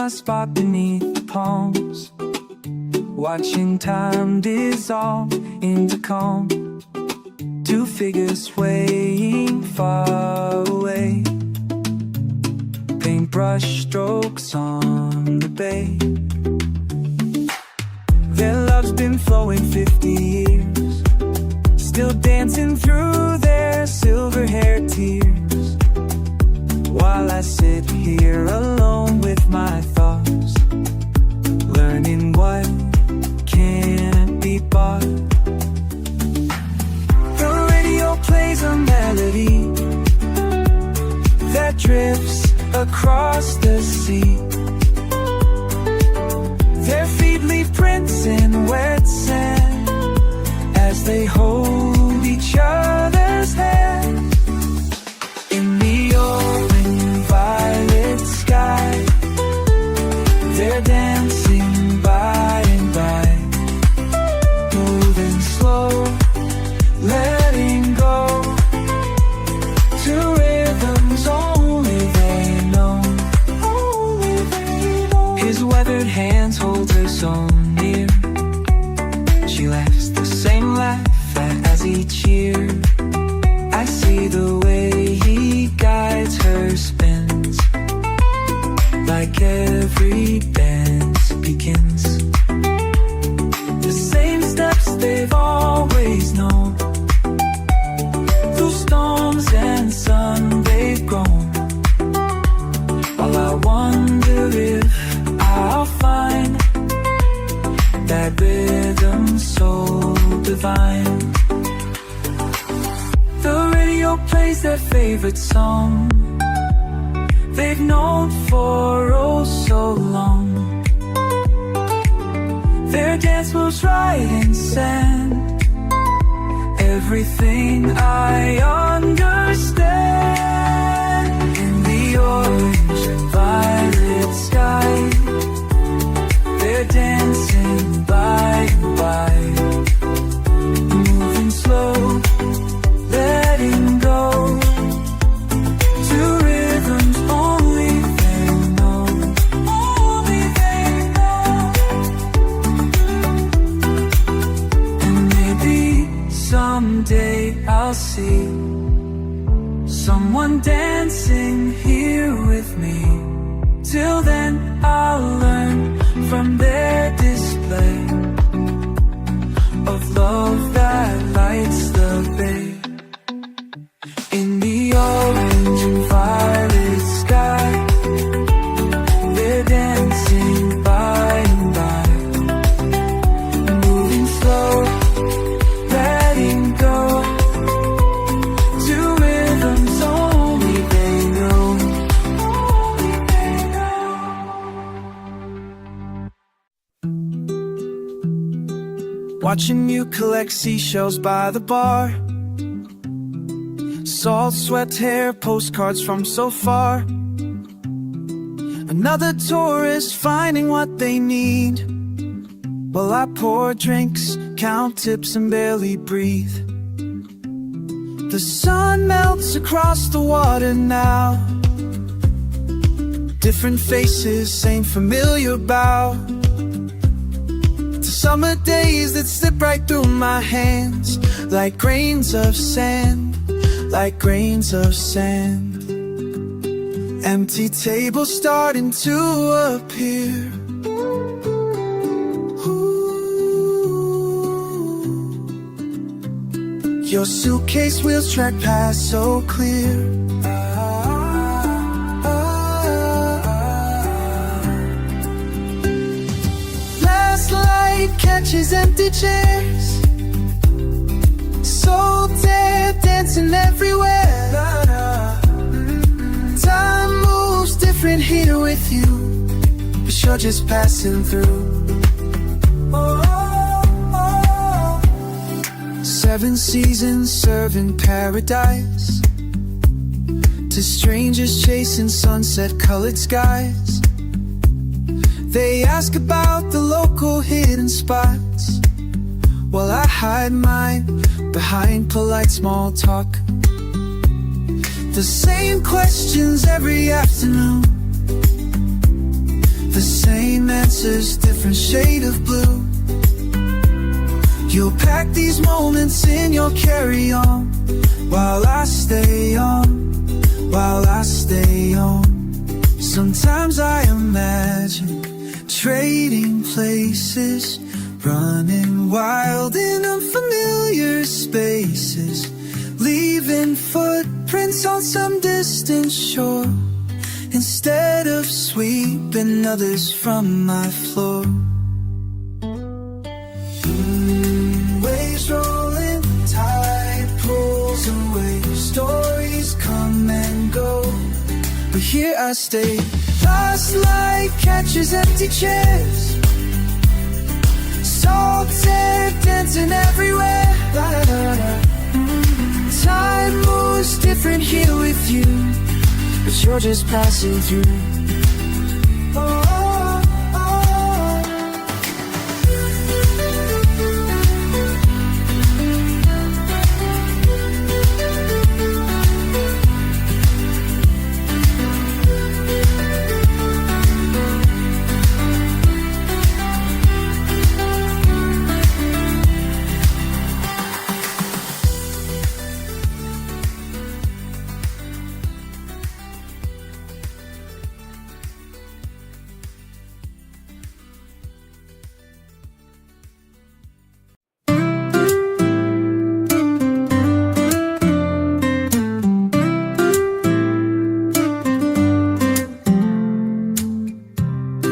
my spot beneath the palms, watching time dissolve into calm. Two figures swaying far away, paintbrush strokes on the bay. Their love's been flowing 50 years, still dancing through their silver-haired tears, while I sit here alone with my thoughts, learning what can't be bought. The radio plays a melody that drifts across the sea. Their feet leave prints in wet sand as they hold each other's hand. In the open violet sky, they're dancing by and by, moving slow, letting go to rhythms only they know. His weathered hands hold her so near. She laughs the same laugh as each year. I see the way he guides her spins, like every dance begins. The same steps they've always known, through storms and sun they've grown. While I wonder if I'll find that rhythm so divine. The radio plays their favorite song they've known for oh so long. Their dance moves right in sand, everything I understand. In the orange and violet sky, they're dancing by and by, moving slow, letting go to rhythms only they know. Only they know. And maybe someday I'll see someone dancing here with me. Till then I'll learn from their display of love that lights the bay. In the orange and violet sky, they're dancing by and by, moving slow, letting go to rhythms only they know. Watching you collect seashells by the bar, salt, sweat, hair, postcards from so far. Another tourist finding what they need, while I pour drinks, count tips and barely breathe. The sun melts across the water now, different faces, same familiar bow. Summer days that slip right through my hands, like grains of sand, like grains of sand. Empty tables starting to appear. Ooh. Your suitcase wheels track past so clear. Catches empty chairs, so dead, dancing everywhere. Time moves different here with you, but you're just passing through. 7 seasons serving paradise to strangers chasing sunset-colored skies. They ask about the local hidden spots, while I hide mine behind polite small talk. The same questions every afternoon, the same answers, different shade of blue. You'll pack these moments in your carry-on while I stay on, while I stay on. Sometimes I imagine trading places, running wild in unfamiliar spaces, leaving footprints on some distant shore instead of sweeping others from my floor. Waves rolling, tide pulls away, stories come and go, but here I stay, lost like catches empty chairs, salt air dancing everywhere. La, la, la, la. Time moves different here with you, but you're just passing through. Oh, oh, oh.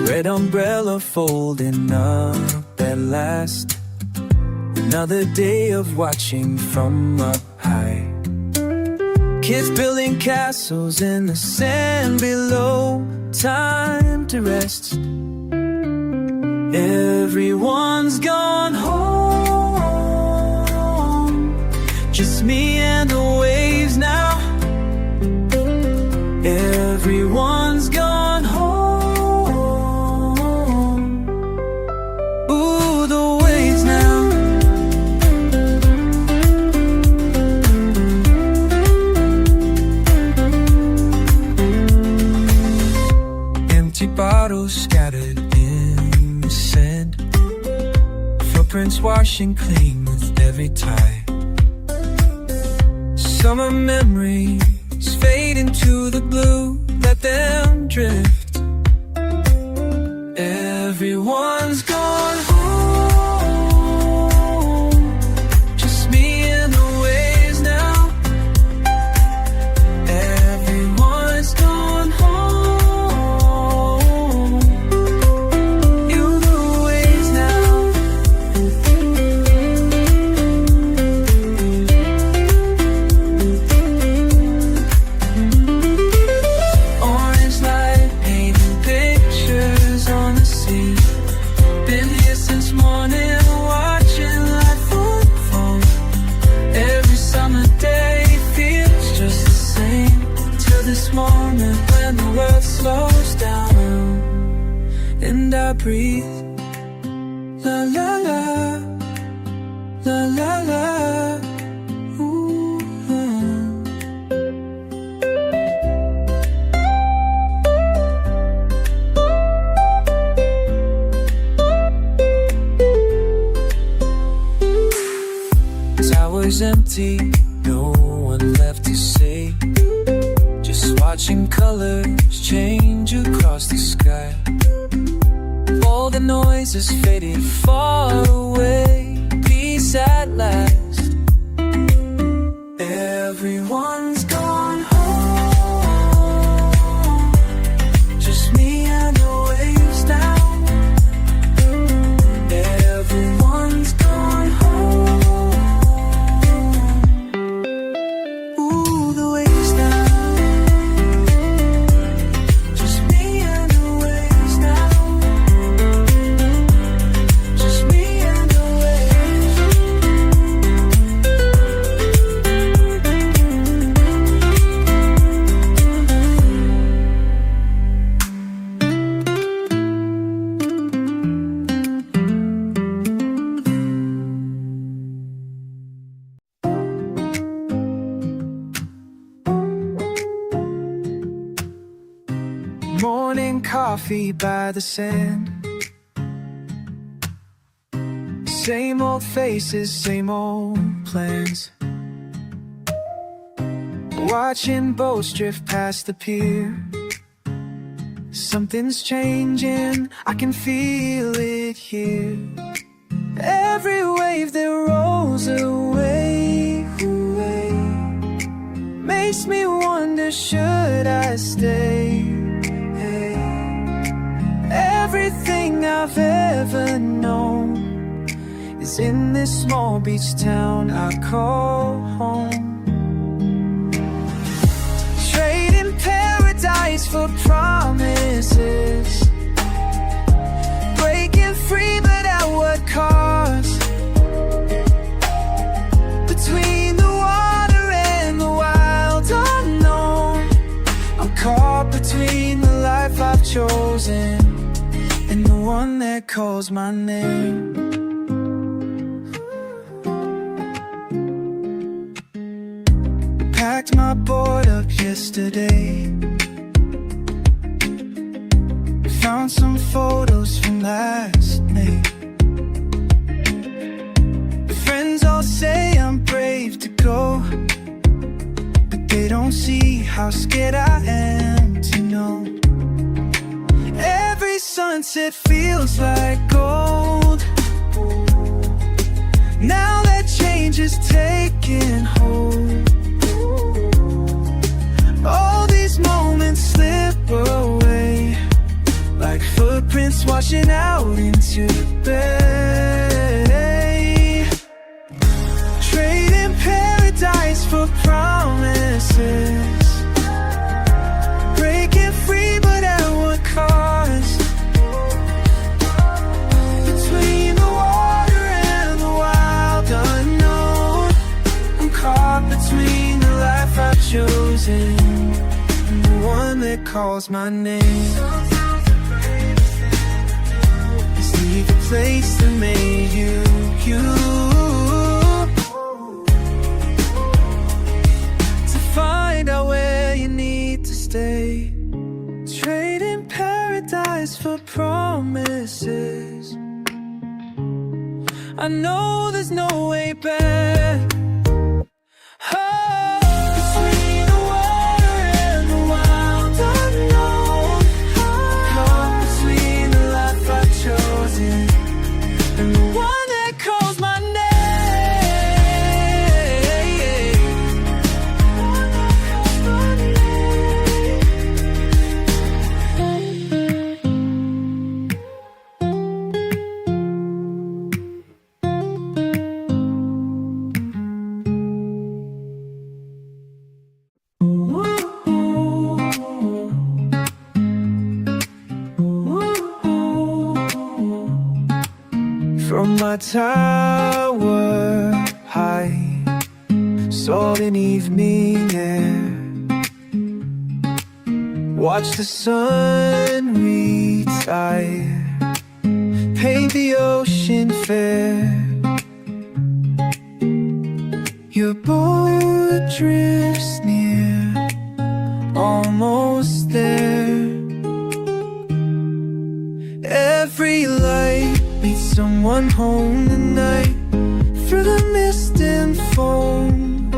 Red umbrella folding up at last. Another day of watching from up high. Kids building castles in the sand below. Time to rest. Everyone's gone home. Just me and the waves now. Everyone's gone home. Bottles scattered in the sand, footprints washing clean with every tide. Summer memories fade into the blue, let them drift. Everyone's gone home, just me and the waves now. Everyone's gone home. Breathe, la la la, la la la. Ooh, Towers empty, no one left to say. Just watching colors change across the sky. All the noise has faded far away, peace at last. Everyone's gone home, just me and the waves now. Everyone's gone home. Ooh, the waves now. Just me and the waves now. Just me and the coffee by the sand. Same old faces, same old plans. Watching boats drift past the pier. Something's changing, I can feel it here. Every wave that rolls away makes me wonder, should I stay? Everything I've ever known is in this small beach town I call home. Trading paradise for promises, breaking free but at what cost? Between the water and the wild unknown, I'm caught between the life I've chosen and the one that calls my name. Packed my board up yesterday, found some photos from last May. Friends all say I'm brave to go, but they don't see how scared I am to know. Every sunset feels like gold. Now that change is taking hold. All these moments slip away like footprints washing out into the bay. Trading paradise for promises, breaking free but at what cost? Between the water and the wild unknown, I'm caught between the life I've chosen and the one that calls my name. Is leave the place that made you, to find out where you need to stay. Trading paradise for promises, I know there's no way back. Between the water and the wild unknown, caught between the life I've chosen and the one that calls my name. From my tower high, saw an evening air, watch the sun retire, paint the ocean fair. Your boat drifts near, almost there. Every light leads someone home tonight, through the mist and foam.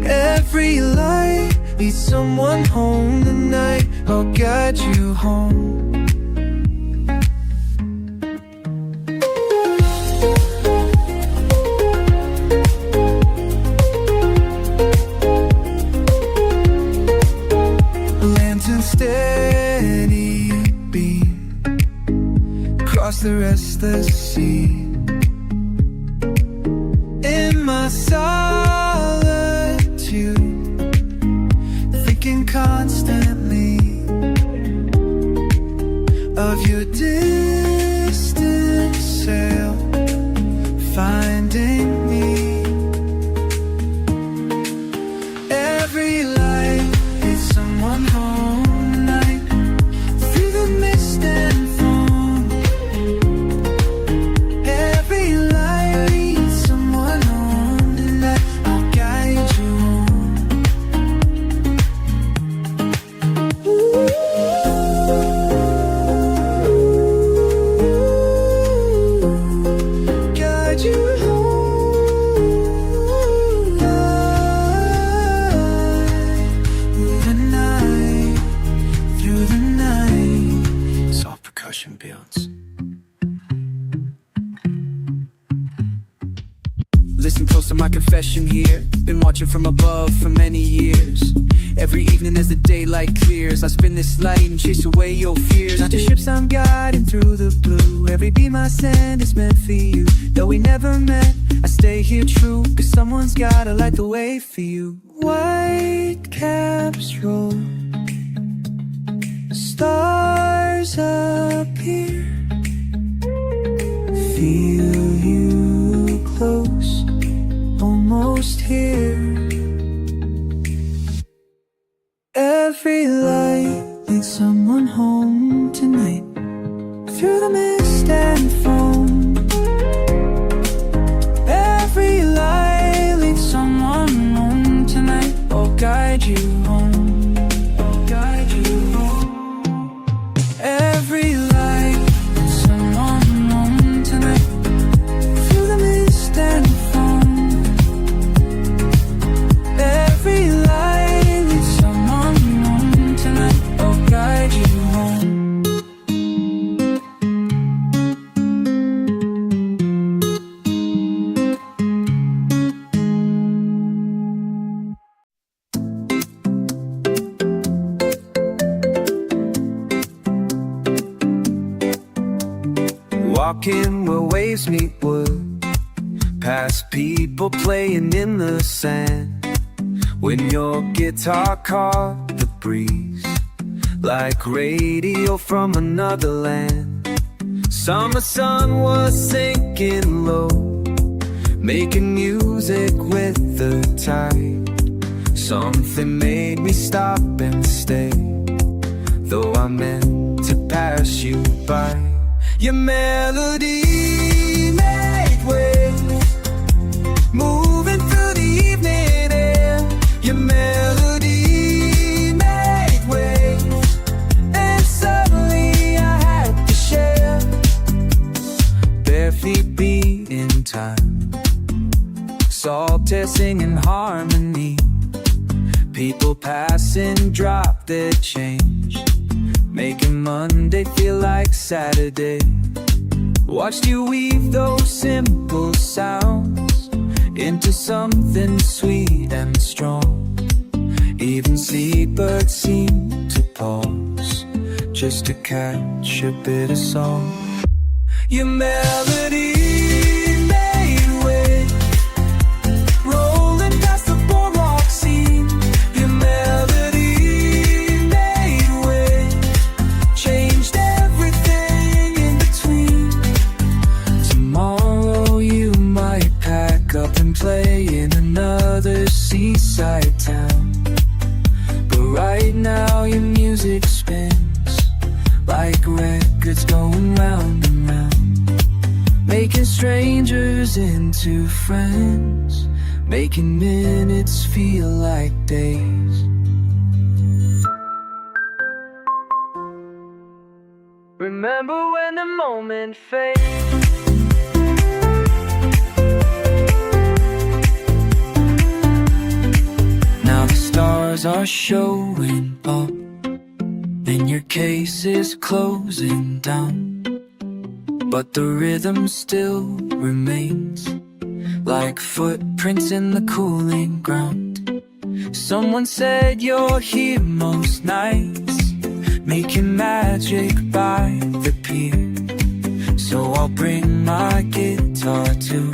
Every light leads someone home tonight, I'll guide you home. Lantern steady beam across the restless sea. In my solitude, thinking constantly of your distant sail, finding me. Every light leads someone home tonight, through the mist and foam. my confession here. Been watching from above for many years. Every evening as the daylight clears, I spin this light and chase away your fears. Not the ships I'm guiding through the blue. Every beam I send is meant for you. Though we never met, I stay here true. Cause someone's gotta light the way for you. White caps roll, stars appear. Feel you close, almost here. Every light leads someone home tonight. Through the mist and foam. Every light leads someone home tonight. Or guide you home. Or guide you home. Every light leads someone home tonight. Through the mist and foam. Every light leads someone home tonight. Or guide you home. Walking where waves meet wood, past people playing in the sand. When your guitar caught the breeze, like radio from another land. Summer sun was sinking low, making music with the tide. Something made me stop and stay, though I meant to pass you by. Your melody made waves, moving through the evening air. Your melody made waves, and suddenly I had to share. Bare feet beat in time, psalter singing harmony. People passing drop their change, making Monday feel like Saturday. Watched you weave those simple sounds into something sweet and strong. Even seabirds seem to pause just to catch a bit of song. Your melody made waves, rolling past the boardwalk scene. Your melody made waves, changed everything in between. Tomorrow you might pack up and play in another seaside town, but right now your music spins like records going round and round, making strangers into friends, making minutes feel like days. Remember when the moment fades? Now the stars are showing up, and your case is closing down, but the rhythm still remains, like footprints in the cooling ground. Someone said you're here most nights, making magic by the pier. So I'll bring my guitar too,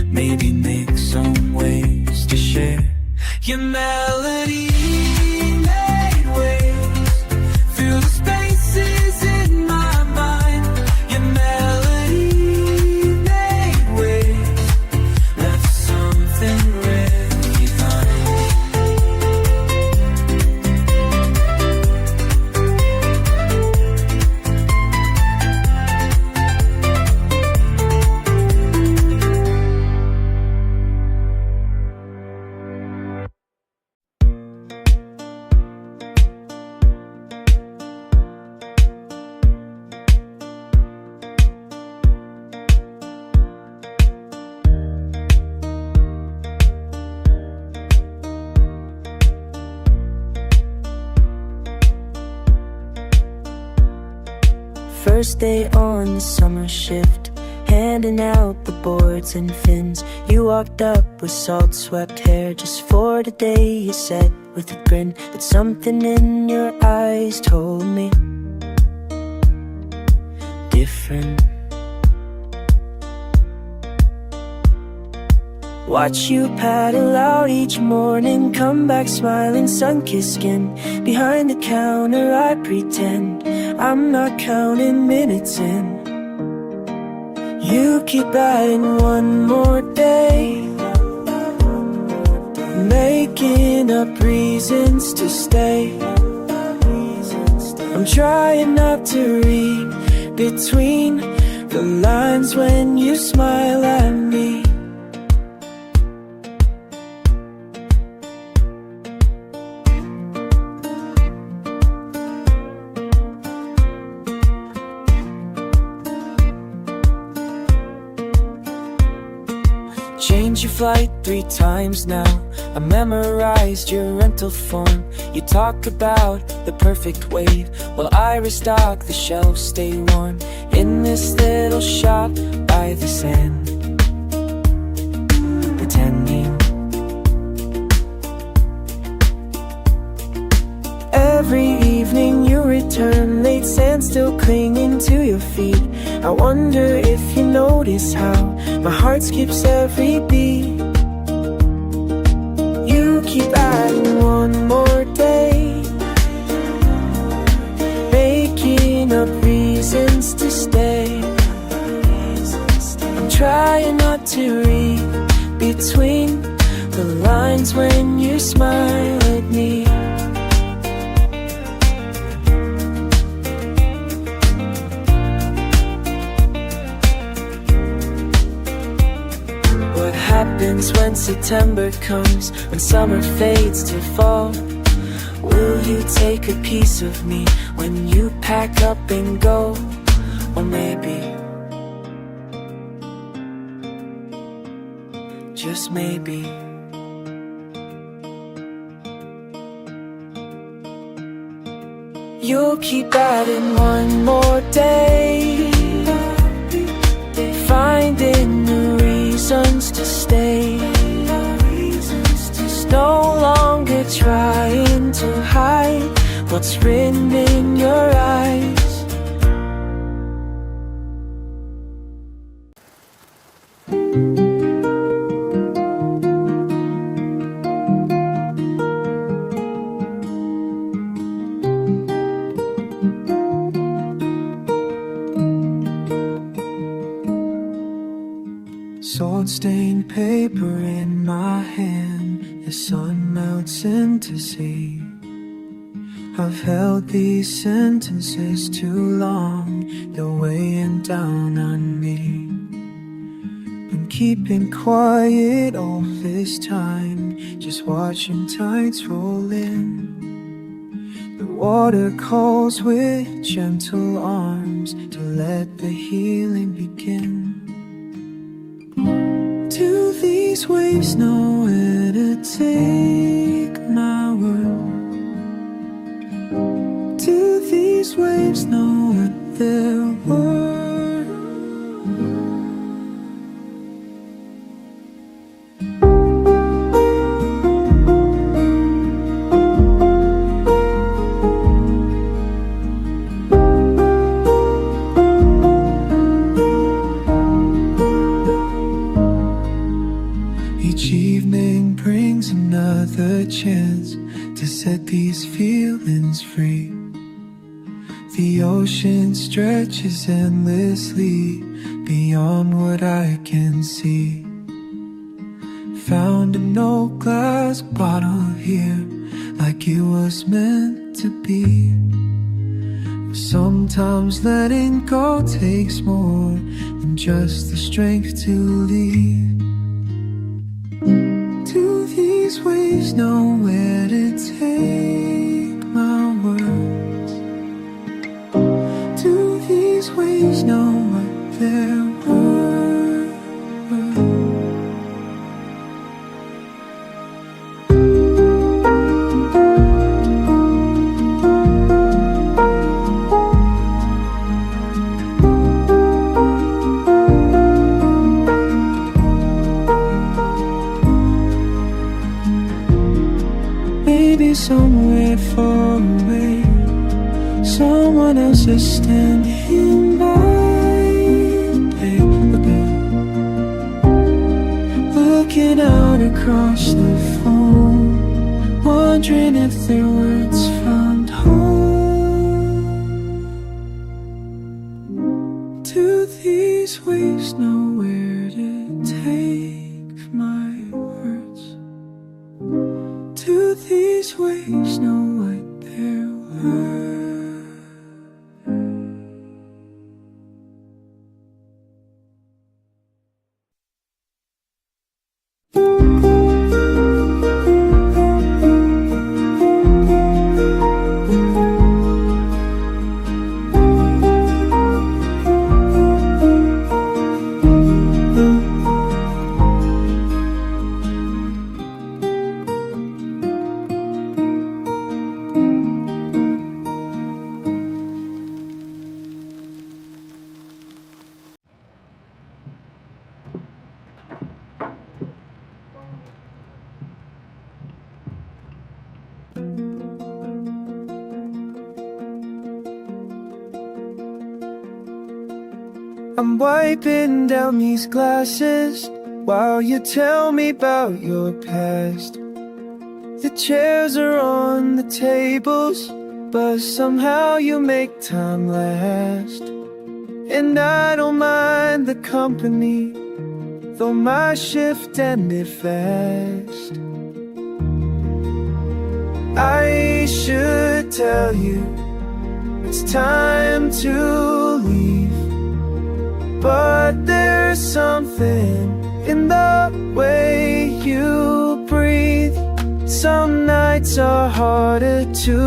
maybe make some ways to share. Your melody made waves through the spaces in my mind. Your melody made waves, left something rare behind. First day on the summer shift, handing out the boards and fins. You walked up with salt-swept hair just for the day. You said with a grin that something in your eyes told me different. Watch you paddle out each morning, come back smiling, sun-kissed skin. Behind the counter I pretend I'm not counting minutes in. You keep adding one more day, making up reasons to stay. I'm trying not to read between the lines when you smile at me. Changed your flight 3 times now. I memorized your rental form. You talk about the perfect wave while I restock the shelves, stay warm in this little shop by the sand, pretending. Every evening you return late, sand still clinging to your feet. I wonder if you notice how my heart skips every beat. You keep adding one more day, making up reasons to stay. I'm trying not to read between the lines when you smile at me. What happens when September comes, when summer fades to fall? Will you take a piece of me when you pack up and go? Or maybe, just maybe, you'll keep adding one more day, finding new reasons to stay. No longer trying to hide what's written in your eyes. Salt-stained paper in my hand, the sun melts into sea. I've held these sentences too long, they're weighing down on me. Been keeping quiet all this time, just watching tides roll in. The water calls with gentle arms to let the healing begin. Do these waves know where to take my world? Do these waves know what they're worth? Each evening brings another chance to set these feelings free. The ocean stretches endlessly beyond what I can see. Found an old glass bottle here, like it was meant to be. Sometimes letting go takes more than just the strength to leave. Do these waves know where to take my words? Do these waves know what they're worth? somewhere far away. Someone else is standing by. Hey, look out. Looking out across the phone, wondering if their words found home. Do these waves know where to take my words? Do these waves know what they're worth? I'm wiping down these glasses while you tell me about your past. The chairs are on the tables, but somehow you make time last. And I don't mind the company, though my shift ended fast. I should tell you, it's time to leave. But there's something in the way you breathe. Some nights are harder to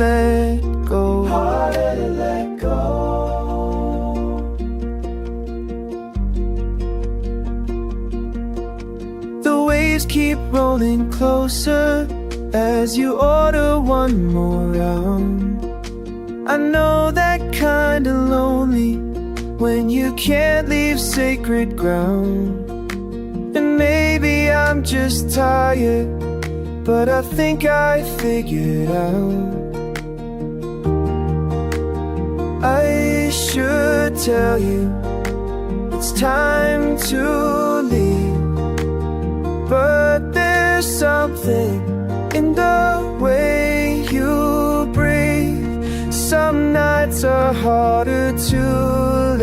let go. Harder to let go. The waves keep rolling closer as you order one more round. I know that kinda lonely when you can't leave sacred ground. And maybe I'm just tired, but I think I figured out. I should tell you, it's time to leave. But there's something in the way you breathe. Some nights are harder to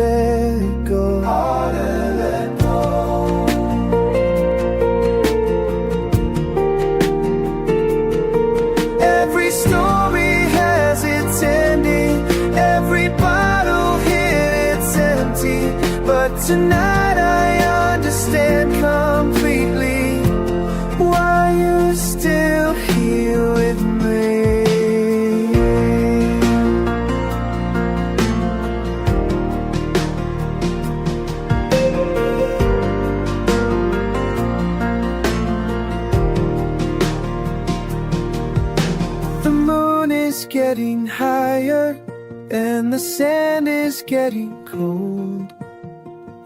let go. Harder to let go. Every story has its ending. Every bottle hit, it's empty. But tonight I understand completely why you're still here with me. Getting higher and the sand is getting cold.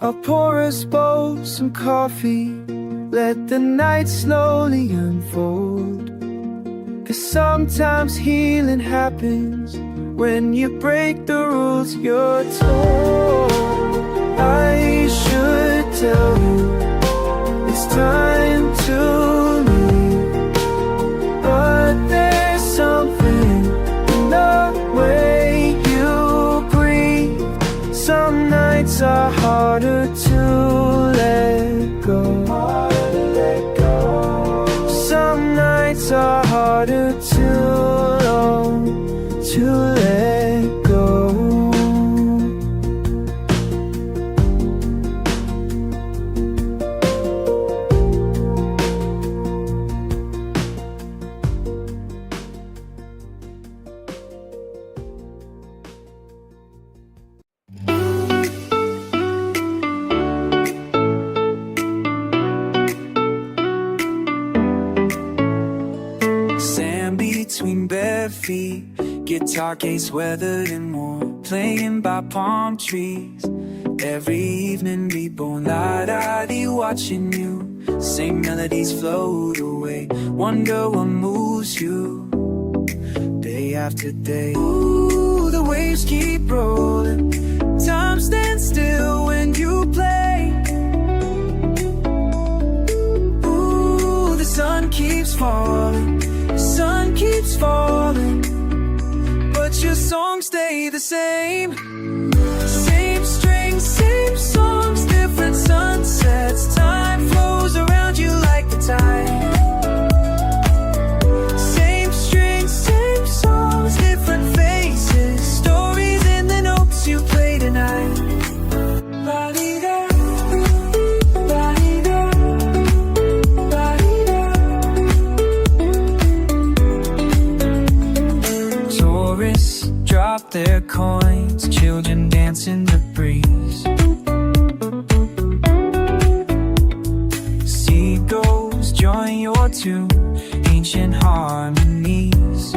I'll pour us both some coffee, let the night slowly unfold. 'Cause sometimes healing happens when you break the rules you're told. I should tell you, it's time to leave. But there's something the way you breathe. Some nights are harder to let go. Harder to let go. Some nights are harder to let go. Between bare feet, guitar case weathered and worn, playing by palm trees. Every evening reborn, light-eyed, watching you. Same melodies float away, wonder what moves you. after day. Ooh, the waves keep rolling. Time stands still when you play. Ooh, the sun keeps falling. Sun keeps falling. But your songs stay the same. Same strings, same songs, different sunsets. Time flows around you like the tide. Same strings, same songs, different faces. Stories in the notes you play tonight. La-dee-da, la-dee-da, la-dee-da. Tourists drop their coins, children dance in the breeze. Seagulls join your tune, ancient harmonies.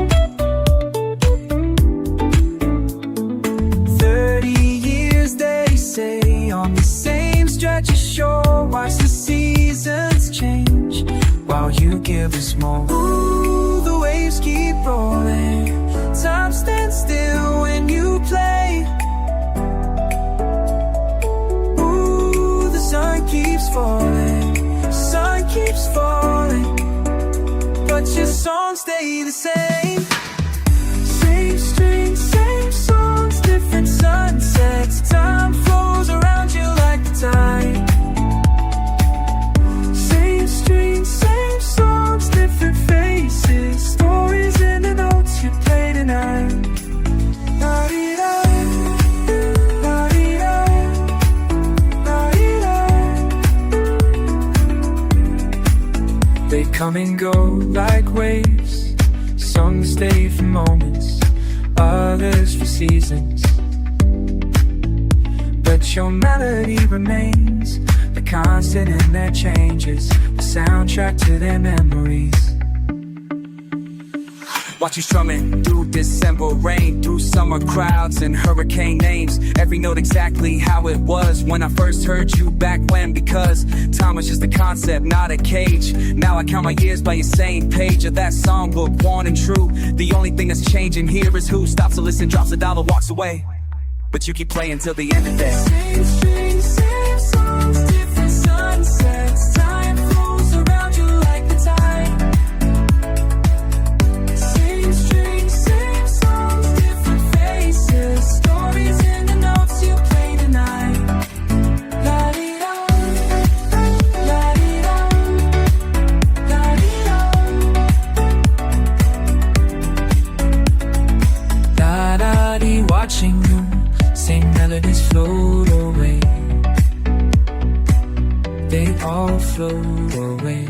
30 years they say on the same stretch of shore. Watch the seasons change while you give us more. Ooh, the waves keep rolling. Time stands still when you play. Ooh, the sun keeps falling. Sun keeps falling. But your songs stay the same. Same strings, same songs, different sunsets. Time flows around you like the tide. Same strings, same songs, different faces. Stories in the notes you play tonight. La-dee-da, la-dee-da, la-dee-da. They come and go like waves. Some stay for moments, others for seasons. But your melody remains, the constant in their changes, the soundtrack to their memories. Watch you strumming through December rain, through summer crowds and hurricane names. Every note exactly how it was when I first heard you back when. Because time was just a concept, not a cage. Now I count my years by your same page of that songbook, worn and true. The only thing that's changing here is who stops to listen, drops $1, walks away. But you keep playing till the end of the day. Same strings, same songs, different sunsets. Time flows around you like the tide. Same strings, same songs, different faces. Stories in the notes you play tonight. La-dee-da, la-dee-da, la-dee-da. La-da-dee, watching you. Same melodies float away. They all float away.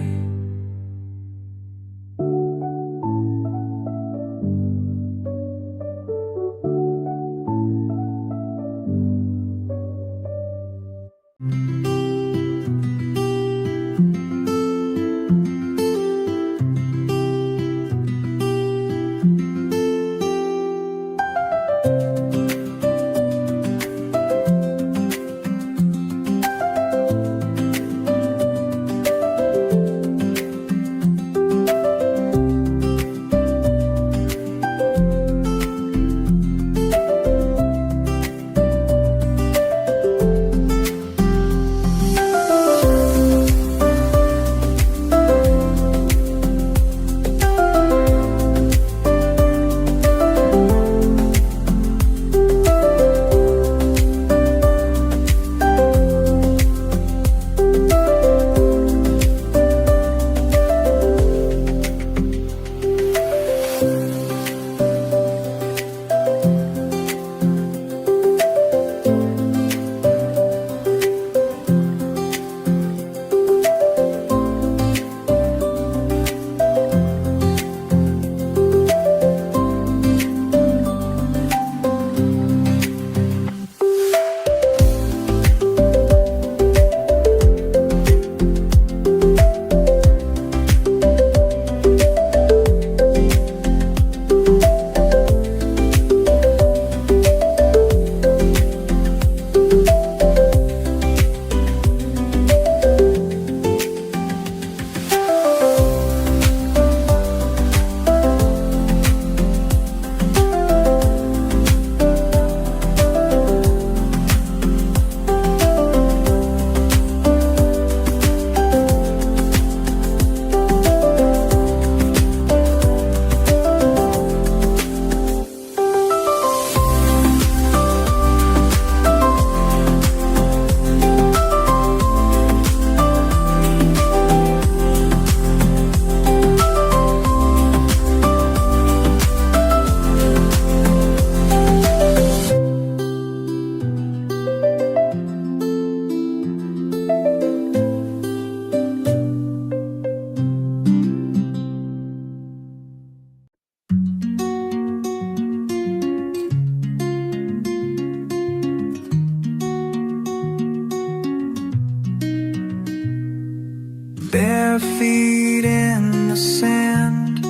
bare feet in the sand,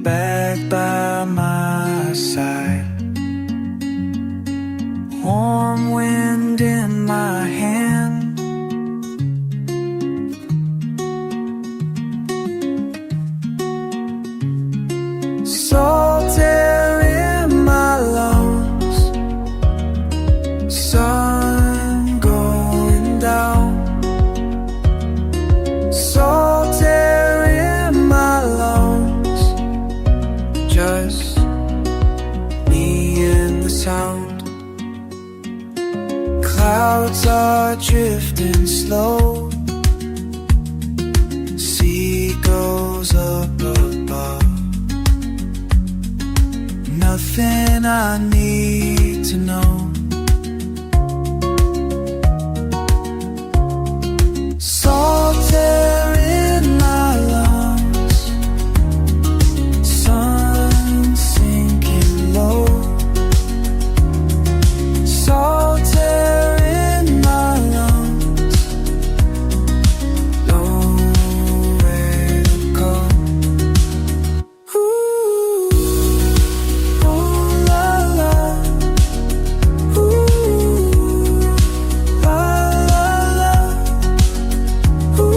back by my side, warm wind in my hand. Salt air in my lungs, sun going down. Salt air in my lungs, just me and the sound. Clouds are drifting slow, sea goes up above. Nothing I need to know. Salt air in my lungs, sun sinking low. Salt air in my lungs, nowhere to go. Ooh, oh la la, ooh, la la la, ooh,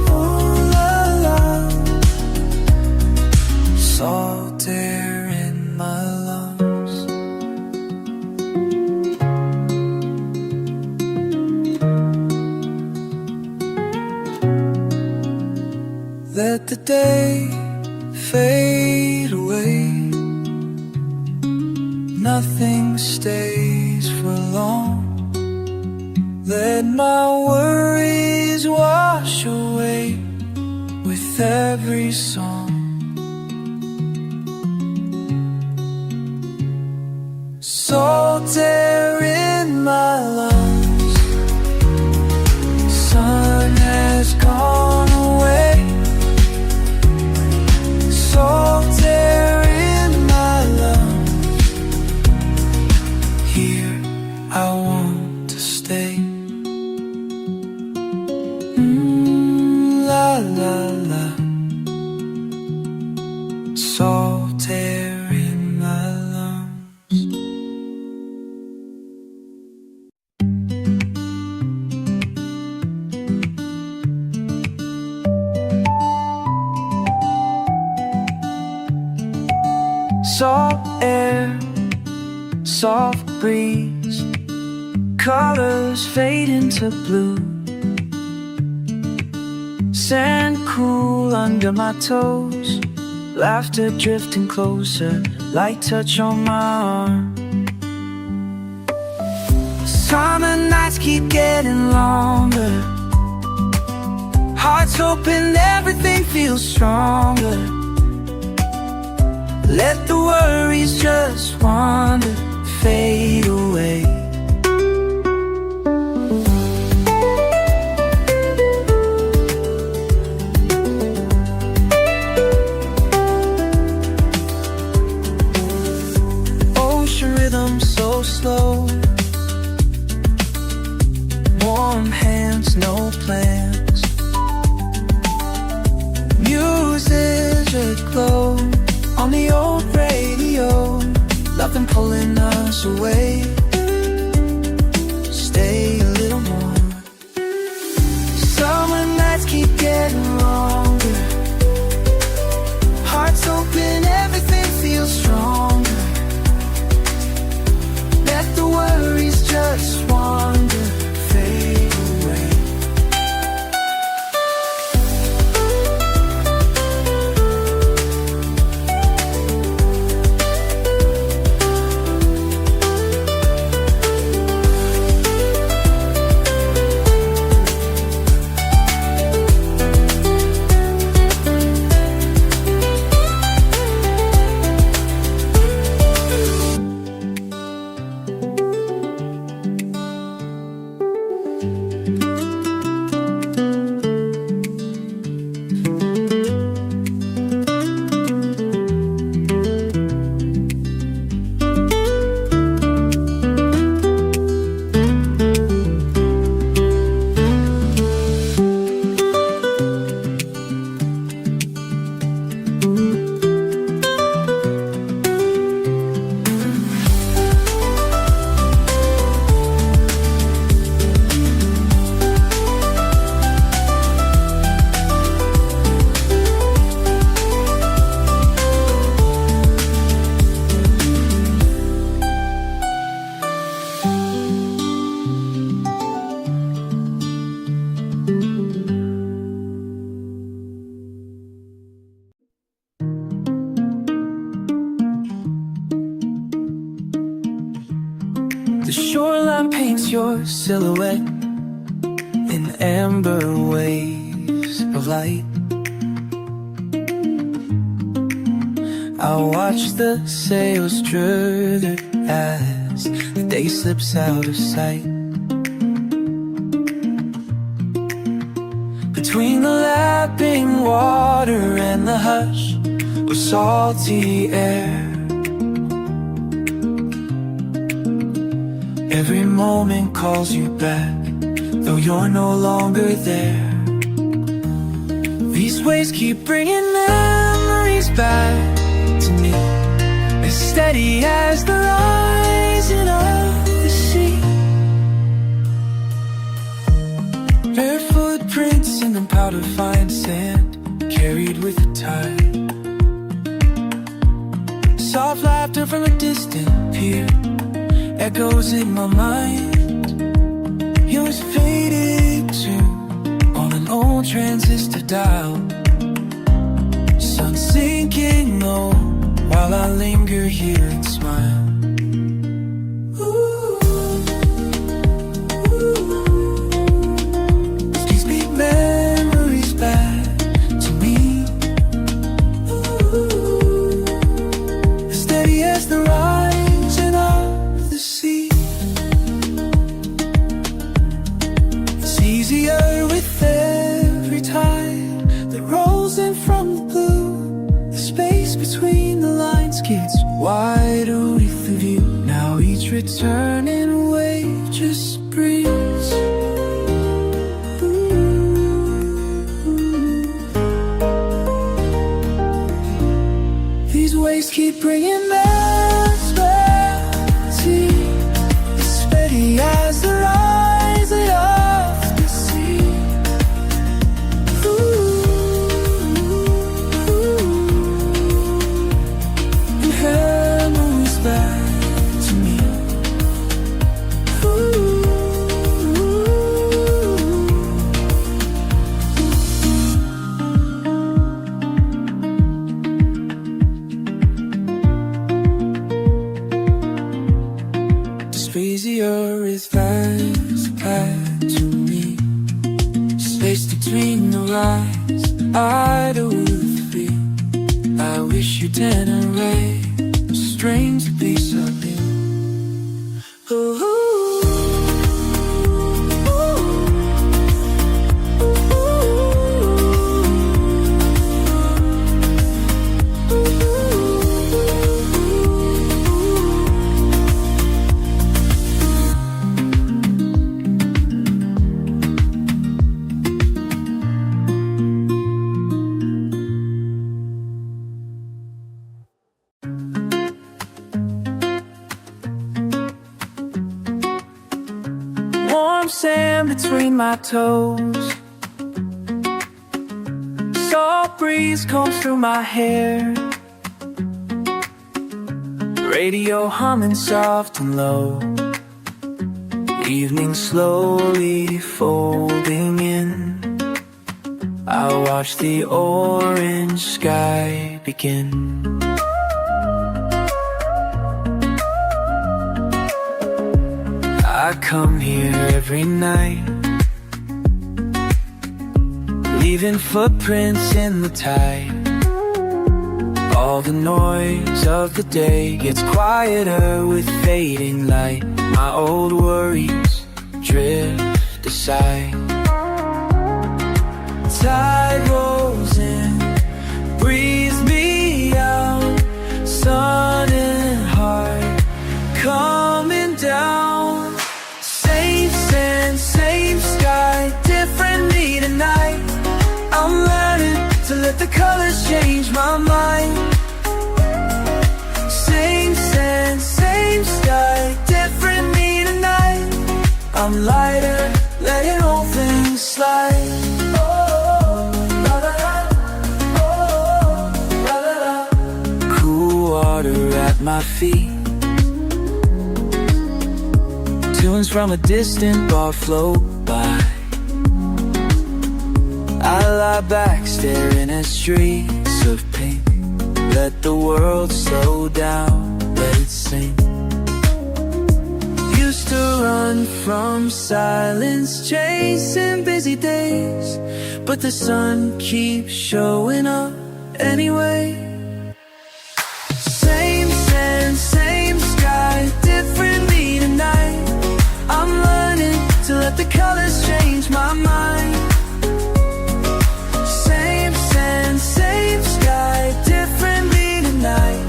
oh la la. Salt air in my lungs. Let the day fade away. Nothing stays for long. Let my worries wash away with every song. Salt air in my lungs, sun has gone away. Salt air in my lungs, here I want to stay. La la la, salt air in my lungs. Salt air, soft breeze, colors fade into blue. Sand cool under my toes, laughter drifting closer, light touch on my arm. Summer nights keep getting longer, hearts hoping everything feels stronger. Let the worries just wander, fade away. Ocean rhythm so slow, warm hands, no plans. Music glow on the old radio, nothing pulling us away. Stay a little more. Summer nights keep getting longer, hearts open, everything feels stronger. Let the worries just wander, fade away. your silhouette in amber waves of light. I watch the sails drifter as the day slips out of sight. Between the lapping water and the hush of salty air, every moment calls you back, though you're no longer there. These waves keep bringing memories back to me, as steady as the rising of the sea. Bare footprints in the powder fine sand, carried with the tide. Soft laughter from a distant pier echoes in my mind. Yours faded too on an old transistor dial. Sun sinking low while I linger here and smile. These big memories back to me, as steady as the rising of the sea. It's easier with every tide that rolls in from the blue. The space between the lines gets wider with the view. Now each returning wave just breathes. These waves keep bringing us back to you, as steady as the rising of the sea. And memories back to me. Easier is fast back to me. Space between the rise, I do feel. I wish you ten array, strange piece of you. Warm sand between my toes, salt breeze combs through my hair, radio humming soft and low, evening slowly folding in. I watch the orange sky begin. I come here every night, leaving footprints in the tide. All the noise of the day gets quieter with fading light. My old worries drift aside. Tide rolls in, breathes me out. Sun and heart coming down. Same sand, same sky, different me tonight. I'm learning to let the colors change my mind. Same sand, same sky, different me tonight. I'm lighter, letting all things slide. Cool water at my feet, tunes from a distant bar float by. I lie back staring at streets of pink. Let the world slow down, let it sink. Used to to run from silence, chasing busy days, but the sun keeps showing up anyway. Same sand, same sky, different me tonight. I'm learning to let the colors change my mind. Same sand, same sky, different me tonight.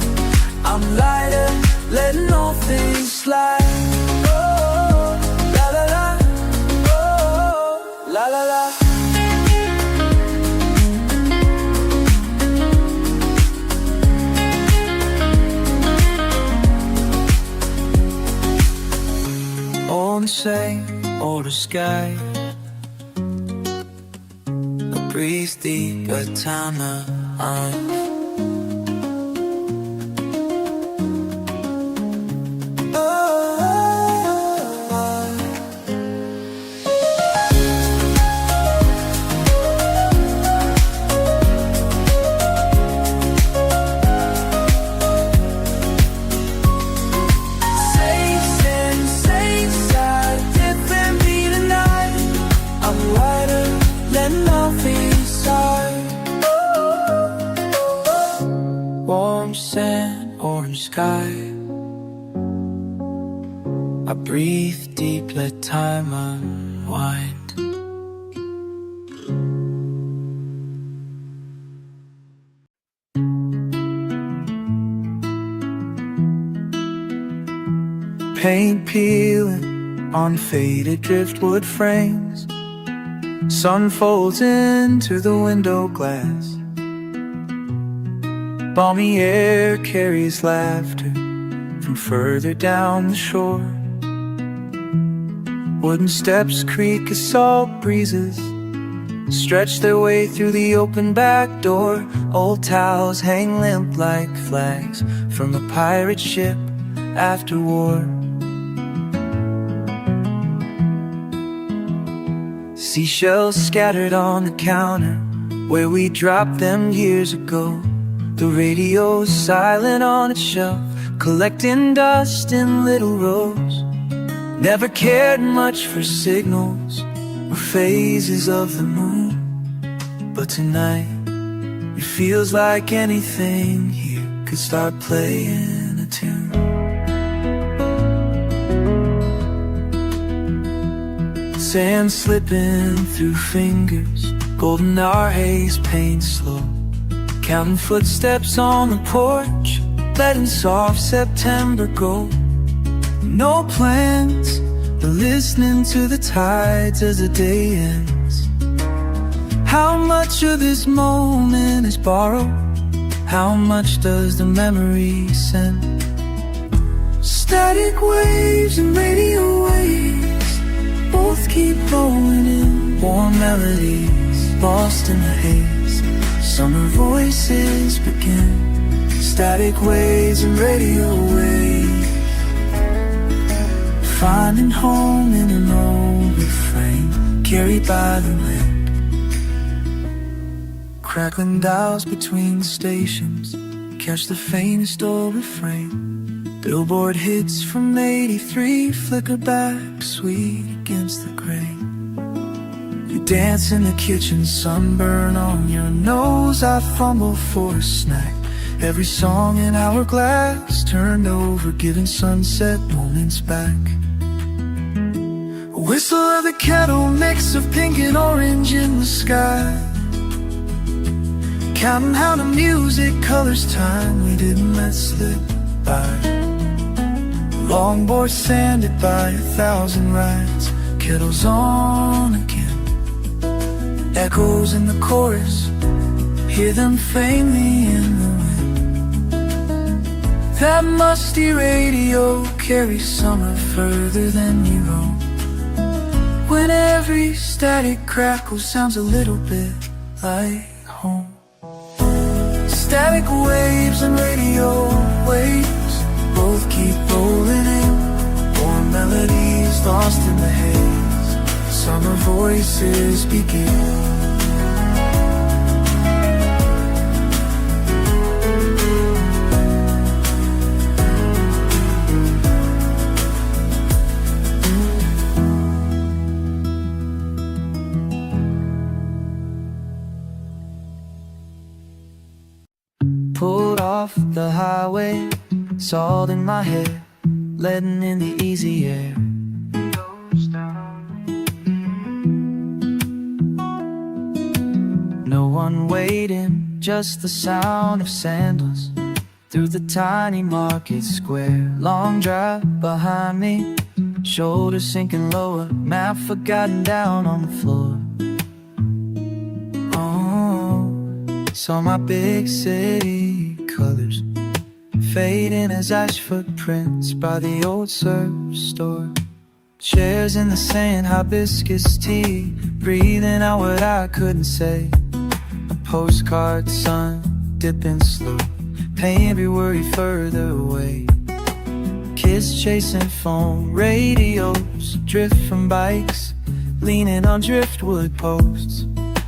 I'm lighter, letting all things slide. Oh, la la la, oh, la la la. All the same, all the sky. I breathe deep, but time on. Sand, orange sky. I breathe deep, let time unwind. Paint peeling on faded driftwood frames. Sun folds into the window glass. Balmy air carries laughter from further down the shore. Wooden steps creak as salt breezes stretch their way through the open back door. Old towels hang limp like flags from a pirate ship after war. Seashells scattered on the counter where we dropped them years ago. The radio's silent on its shelf, collecting dust in little rows. Never cared much for signals or phases of the moon, but tonight it feels like anything here could start playing a tune. Sand slipping through fingers, golden hour haze paints slow. Counting footsteps on the porch, letting soft September go. No plans, but listening to the tides as the day ends. How much of this moment is borrowed? How much does the memory send? Static waves and radio waves both keep rolling in. Warm melodies lost in the haze. Summer voices begin. Static waves and radio waves, finding home in an old refrain carried by the wind. Crackling dials between stations catch the faintest old refrain. Billboard hits from 83 flicker back sweet against the grain. You dance in the kitchen, sunburn on your nose. I fumble for a snack. Every song in hourglass turned over, giving sunset moments back. A whistle of the kettle, mix of pink and orange in the sky. Counting how the music colors time we didn't let slip by. Longboard sanded by 1,000 rides, kettles on again. Echoes in the chorus, hear them faintly in the wind. That musty radio carries summer further than you roam. When every static crackle sounds a little bit like home. Static waves and radio waves both keep rolling in. Warm melodies lost in the haze. Summer voices begin. off the highway, salt in my hair, letting in the easy air. No one waiting, just the sound of sandals through the tiny market square. Long drive behind me, shoulders sinking lower, map forgotten down on the floor. Oh, saw my big city colors fading as ash footprints by the old surf store. Chairs in the sand, hibiscus tea, breathing out what I couldn't say. A postcard, sun dipping slow, paint every worry further away. Kids chasing foam, radios drift from bikes, leaning on driftwood posts.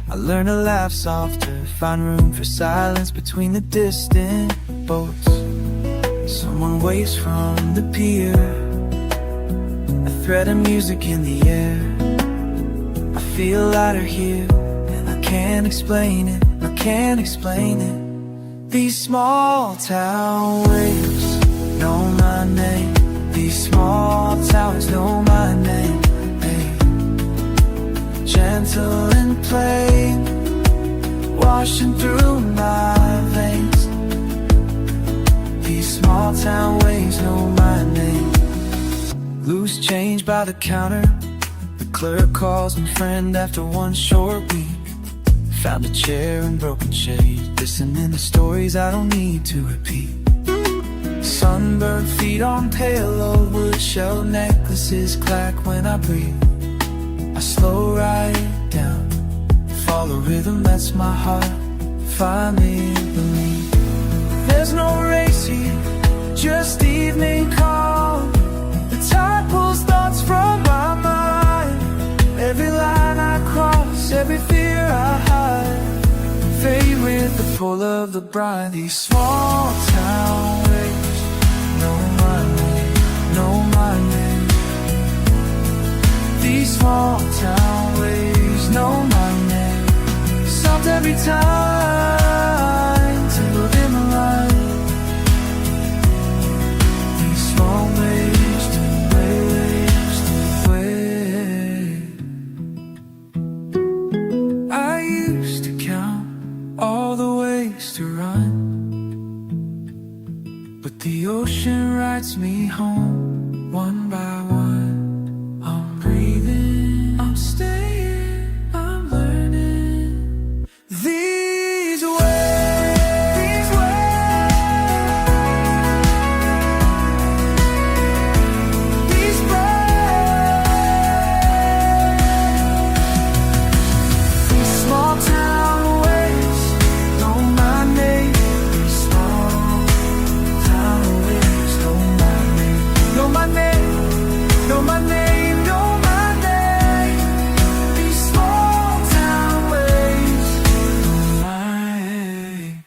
I learned to laugh softer, find room for silence between the distant boats. Someone waves from the pier, a thread of music in the air. I feel lighter here, and I can't explain it, I can't explain it. These small town waves know my name. These small towns know my name. Hey. Gentle and plain, washing through my veins. These small town waves know my name. Loose change by the counter, the clerk calls me friend after one short week. Found a chair and broken shade, listening to stories I don't need to repeat. Sunburned feet on pale old wood, shell necklaces clack when I breathe. I slow right down, follow rhythm, that's my heart, find me believe. There's no race here, just evening calm. The tide pulls thoughts from my mind. Every line I cross, every fear I hide, fade with the pull of the brine. These small town waves know my name, know my name. These small town waves know my name. Stopped every time to look in the light. These small waves to waves to wave. I used to count all the ways to run, but the ocean rides me home one by one. I'm breathing, I'm staying, I'm learning. These waves, these breaths, these small town waves know my name. These small town waves know my name, know my name, know my name, know my name. These small town waves know my name.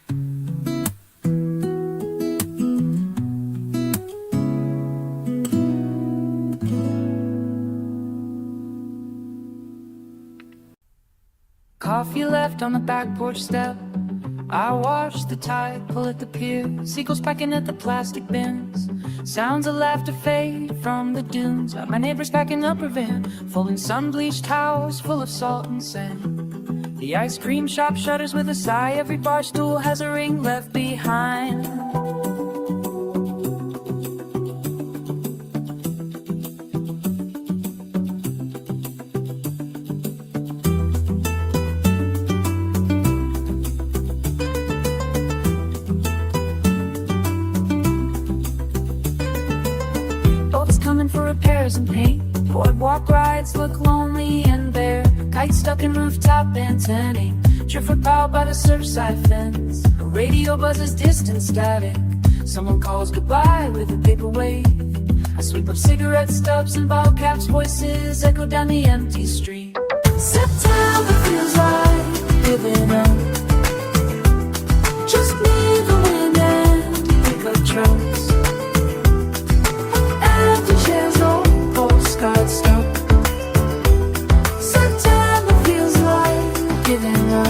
Coffee left on the back porch step. I watch the tide pull at the pier. Seagulls pecking at the plastic bins. Sounds of laughter fade from the dunes. My neighbor's packing up her van, folding sun-bleached towels full of salt and sand. The ice cream shop shutters with a sigh. Every bar stool has a ring left behind. Boats coming for repairs and paint. Boardwalk rides look lonely and bare. Kites stuck in rooftop antennae. Driftwood piled by the surfside fence. A radio buzzes distant static. Someone calls goodbye with a paper wave. I sweep up cigarette stubs and bottle caps. Voices echo down the empty street. September feels like giving up. Just need the wind and pickup trucks. Empty chairs, old postcards stuck. September feels like giving up.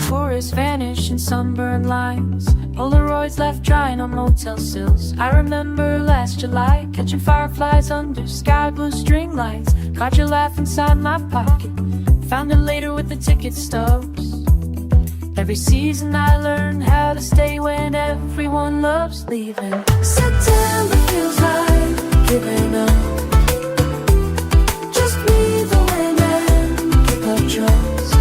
Tourists vanish in sunburned lines. Polaroid Polaroids left drying on motel sills. I remember last July catching fireflies under sky blue string lights. Caught your laugh inside my pocket, found it later with the ticket stubs. Every season I learned how to stay when everyone loves leaving. September feels like giving up. Just breathe the wind and pick up drugs.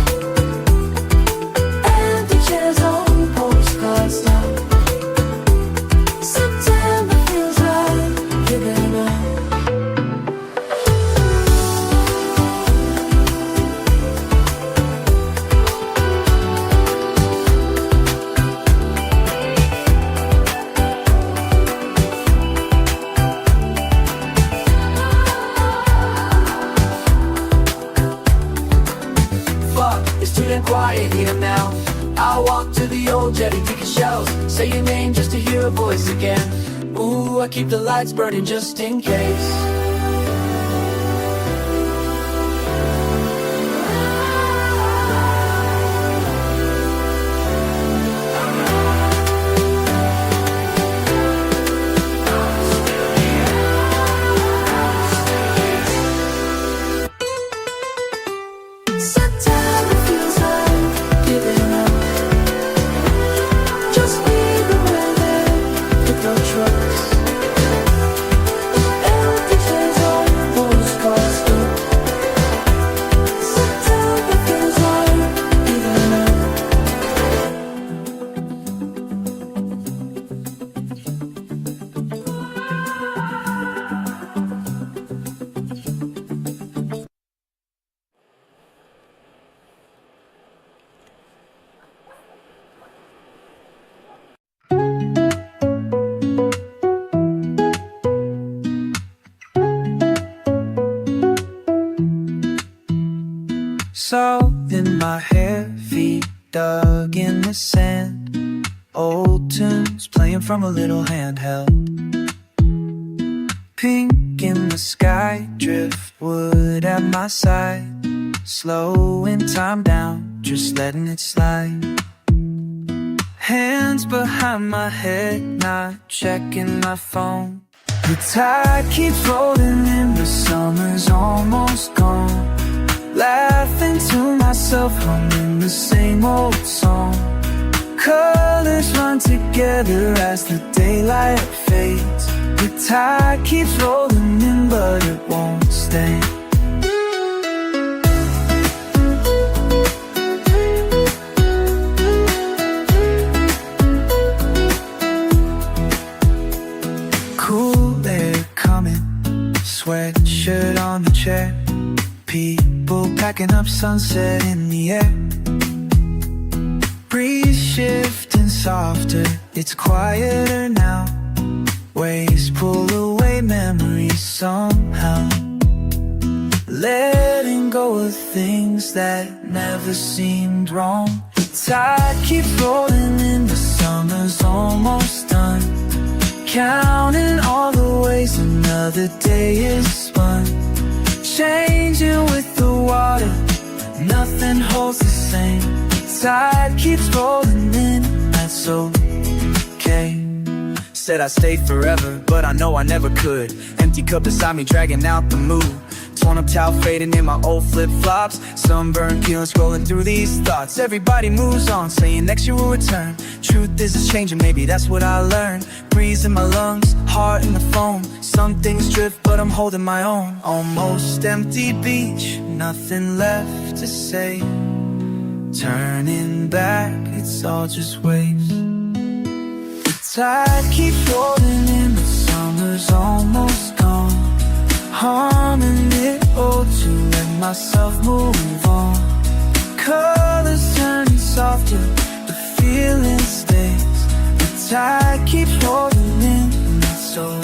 Empty chairs on postcards now. September feels like giving up. Quiet here now. I'll walk to the old jetty, take a shells. Say your name just to hear a voice again. Ooh, I keep the lights burning just in case. Salt in my hair, feet dug in the sand. Old tunes playing from a little handheld. Pink in the sky, driftwood at my side. Slowing time down, just letting it slide. Hands behind my head, not checking my phone. The tide keeps rolling in, the summer's almost gone. Laughing to myself, humming the same old song. Colors run together as the daylight fades. The tide keeps rolling in, but it won't stay. Cool air coming, sweatshirt on the chair. People packing up, sunset in the air. Breeze shifting softer, it's quieter now. Waves pull away memories somehow. Letting go of things that never seemed wrong. The tide keeps rolling in, the summer's almost done. Counting all the ways another day is spun. Changing with the water, nothing holds the same. The tide keeps rolling in, that's okay. Said I'd stay forever, but I know I never could. Empty cup beside me, dragging out the mood. Torn up towel fading in my old flip-flops. Sunburn peeling, scrolling through these thoughts. Everybody moves on, saying next year will return. Truth is it's changing, maybe that's what I learned. Breeze in my lungs, heart in the phone. Some things drift, but I'm holding my own. Almost empty beach, nothing left to say. Turning back, it's all just waves. The tide keeps rolling in, the summer's almost gone. Humming it all to let myself move on. Colors turning softer, the feeling stays. The tide keeps rolling in, and that's okay.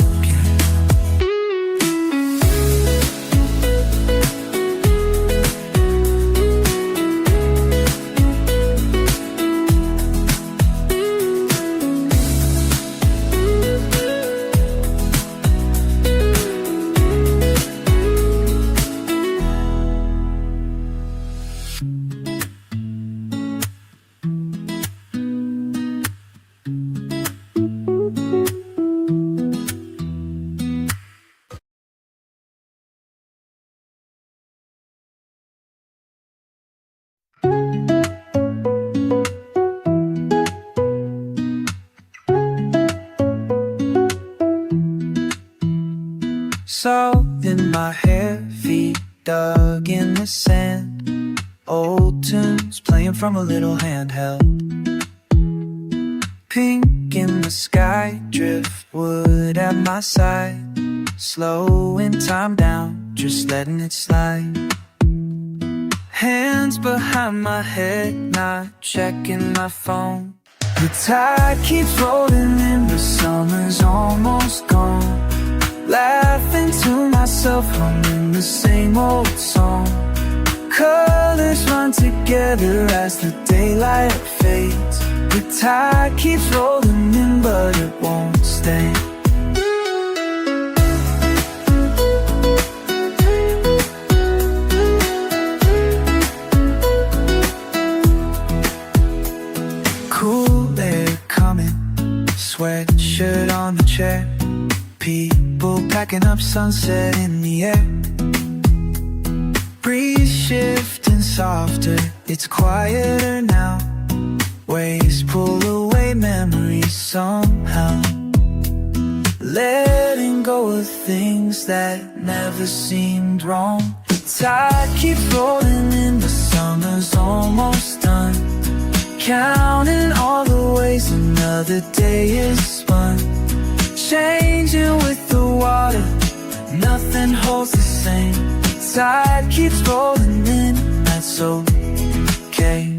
Salt in my hair, feet dug in the sand. Old tunes playing from a little handheld. Pink in the sky, driftwood at my side. Slowing time down, just letting it slide. Hands behind my head, not checking my phone. The tide keeps rolling in, the summer's almost gone. Laughing to myself, humming the same old song. Colors run together as the daylight fades. The tide keeps rolling in, but it won't stay. Cool air coming, sweatshirt on the chair. People packing up, sunset in the air. Breeze shifting softer, it's quieter now. Waves pull away memories somehow. Letting go of things that never seemed wrong. The tide keeps rolling in, the summer's almost done. Counting all the ways another day is spun. Changing with the water, nothing holds the same. The tide keeps rolling in, that's okay.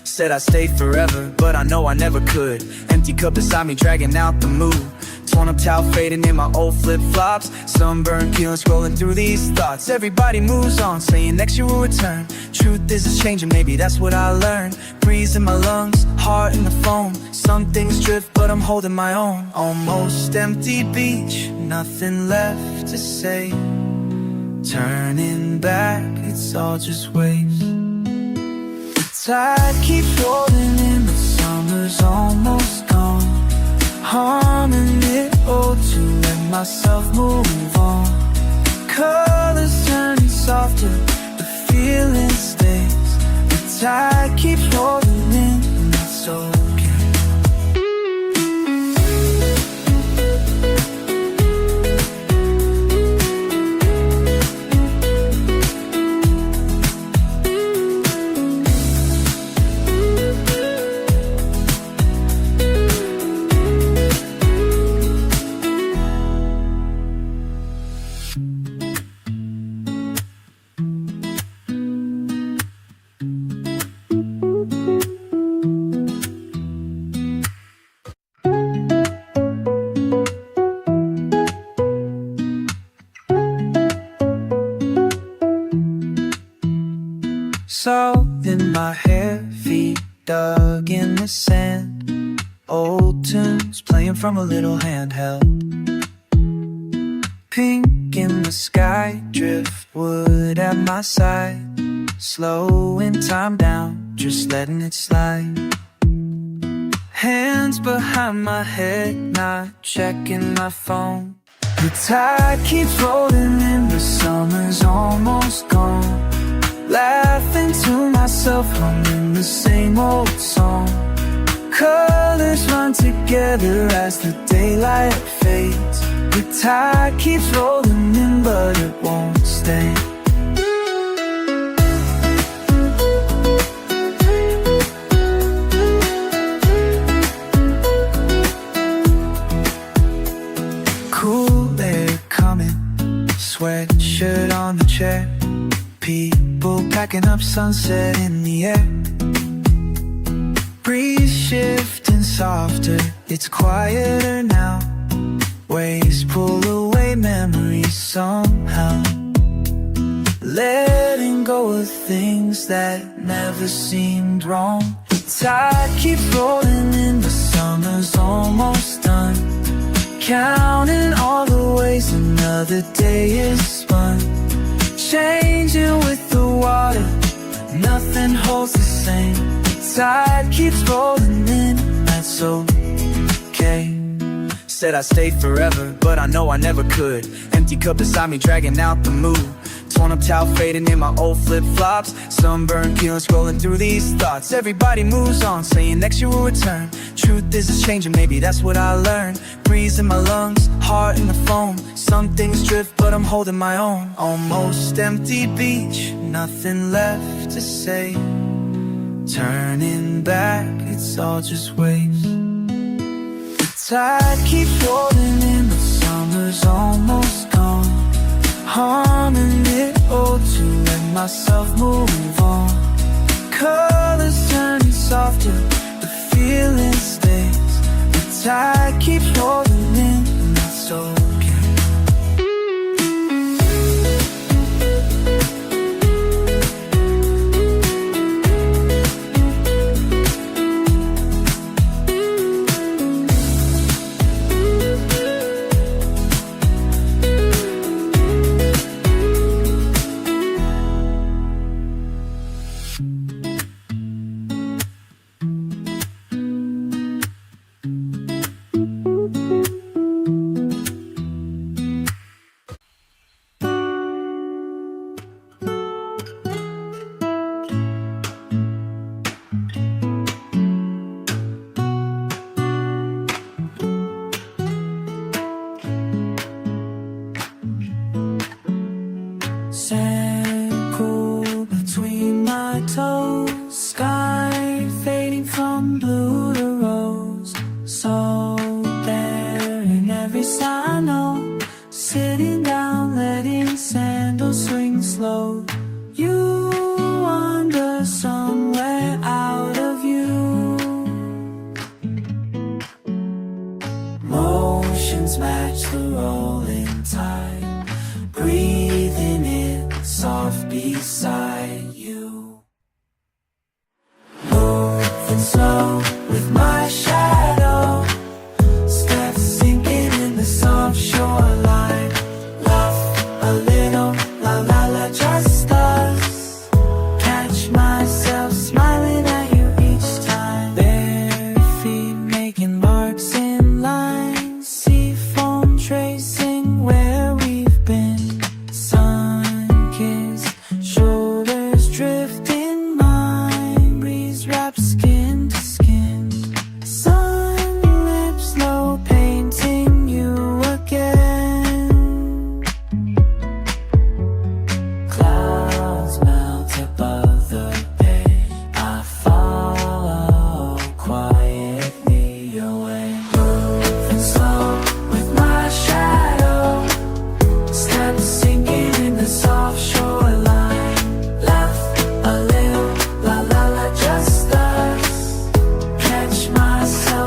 Said I'd stay forever, but I know I never could. Empty cup beside me, dragging out the mood. Torn up towel fading in my old flip-flops. Sunburn peeling, scrolling through these thoughts. Everybody moves on, saying next year will return. Truth is it's changing, maybe that's what I learned. Breeze in my lungs, heart in the foam. Some things drift, but I'm holding my own. Almost empty beach, nothing left to say. Turning back, it's all just waves. The tide keeps rolling in, the summer's almost gone. Humming it all to let myself move on. Colors turning softer, the feeling stays. The tide keeps rolling in, and that's okay. Salt in my hair, feet dug in the sand. Old tunes playing from a little handheld. Pink in the sky, driftwood at my side. Slowing time down, just letting it slide. Hands behind my head, not checking my phone. The tide keeps rolling in, the summer's almost gone. Laughing to myself, humming the same old song. Colors run together as the daylight fades. The tide keeps rolling in, but it won't stay. Cool air coming, sweatshirt on the chair. People packing up, sunset in the air. Breeze shifting softer, it's quieter now. Waves pull away memories somehow. Letting go of things that never seemed wrong. The tide keeps rolling in, the summer's almost done. Counting all the ways another day is spun. Changing with the water, nothing holds the same. The tide keeps rolling in, that's okay. Said I'd stay forever, but I know I never could. Empty cup beside me, dragging out the mood. torn up towel fading in my old flip-flops. Sunburn peeling, scrolling through these thoughts. Everybody moves on, saying next year will return. Truth is it's changing, maybe that's what I learned. Breeze in my lungs, heart in the foam. Some things drift, but I'm holding my own. Almost empty beach, nothing left to say. Turning back, it's all just waves. The tide keeps rolling in, the summer's almost gone. Harming it all to let myself move on. Colors turning softer, the feeling stays. The tide keeps rolling in, and that's okay. Sand pool between my toes, sky fading from blue to rose. So there in every sign, no, sitting down, letting sandals swing slow. You wander somewhere out of view. Motions match the rolling tide, breathing in soft beside you. Moving slow with my shadow, steps sinking in the soft shoreline. Laugh a little, la la la, just us. Catch myself smiling at you each time. Bare feet making marks in lines, sea foam tracing where we've been. Shoulders drifting, mind breeze wrapped skin to skin. Sun lips slow painting you again. Clouds melt above the bay, I follow quietly away. Moving slow with my shadow, steps sinking in the soft shoreline.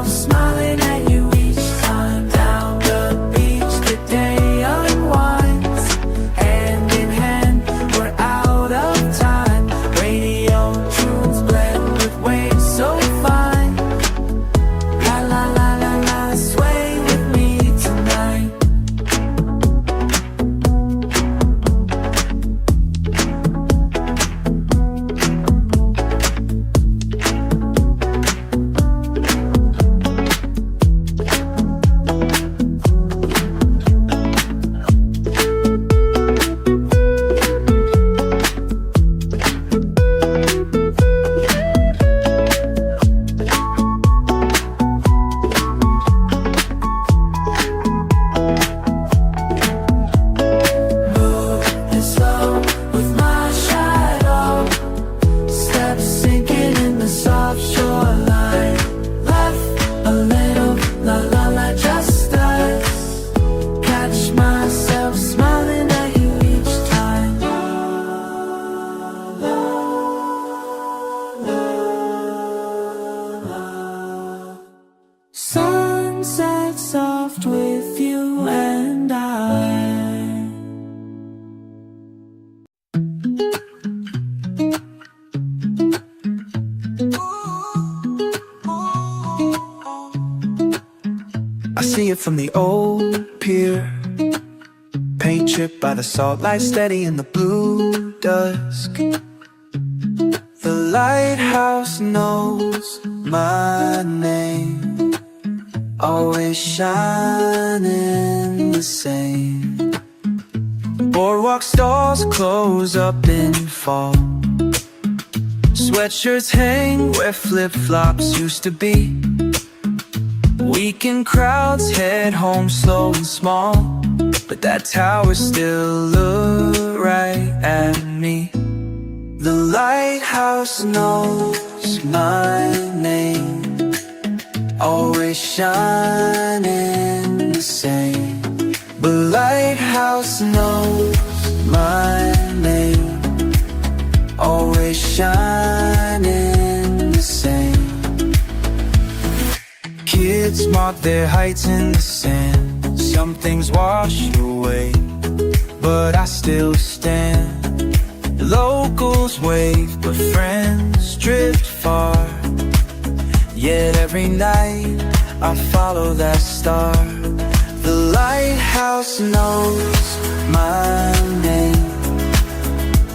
Smiling at you each time. Down the beach the day unwinds, hand in hand we're out of time. Radio tunes blend with waves so fine. La la la la la, sway with me tonight. Sunset soft with you and I. I see it from the old pier, paint chipped by the salt light, steady in the blue dusk. The lighthouse knows my name, always shining the same. Boardwalk stalls close up in fall. Sweatshirts hang where flip-flops used to be. Weekend crowds head home slow and small, but that tower still look right at me. The lighthouse knows my name, always shining the same. The lighthouse knows my name, always shining the same. Kids mark their heights in the sand. Some things wash away, but I still stand. Locals wave, but friends drift far. Yet every night I follow that star. The lighthouse knows my name,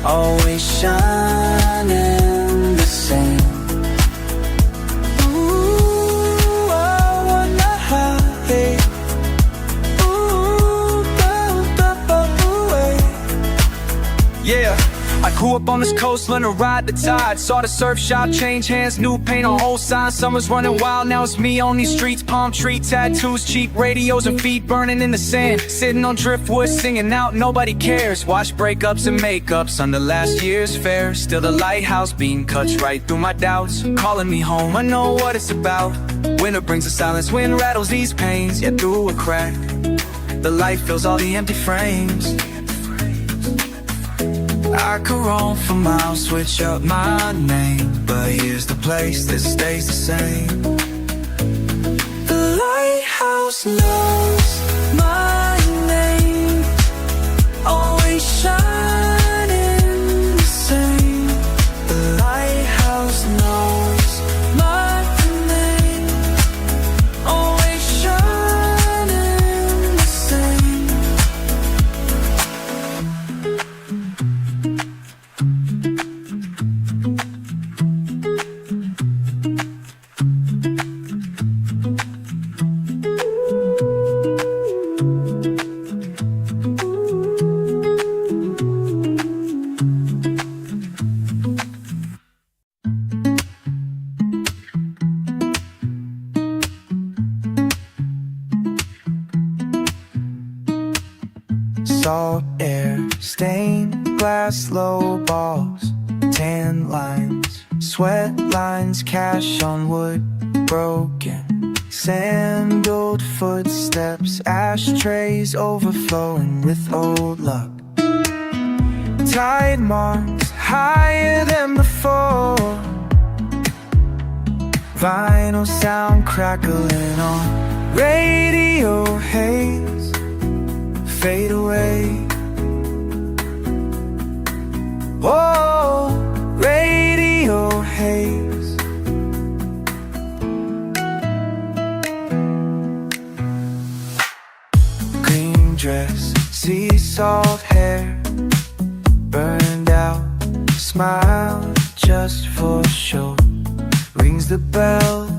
always shining the same. Yeah, I grew up on this coast, learned to ride the tide. Saw the surf shop change hands, new paint on old signs. Summer's running wild, now it's me on these streets. Palm tree tattoos, cheap radios and feet burning in the sand. Sitting on driftwood, singing out, nobody cares. Watch breakups and makeups on the last year's fair. Still the lighthouse beam cuts right through my doubts. Calling me home, I know what it's about. Winter brings the silence, wind rattles these pains. Yet through a crack, the light fills all the empty frames. I could roam for miles, switch up my name, but here's the place that stays the same. The lighthouse knows my name, always shining the same. The lighthouse knows my name, always shining the same. Salt air, stained glass, low balls, tan lines, sweat lines, cash on wood, broken, sandaled footsteps, ashtrays overflowing with old luck. Tide marks higher than before, vinyl sound crackling on radio haze. Fade away. Whoa, radio haze. Green dress, sea salt hair, burned out, smile just for show. Rings the bell,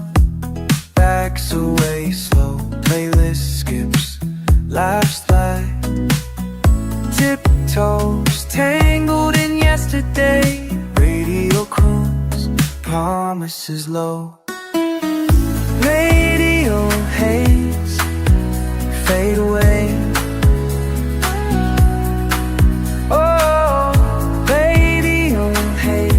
backs away slow. Playlist skips, laughs like tiptoes, tangled in yesterday. Radio croons, promises low. Radio haze, fade away. Oh, radio haze.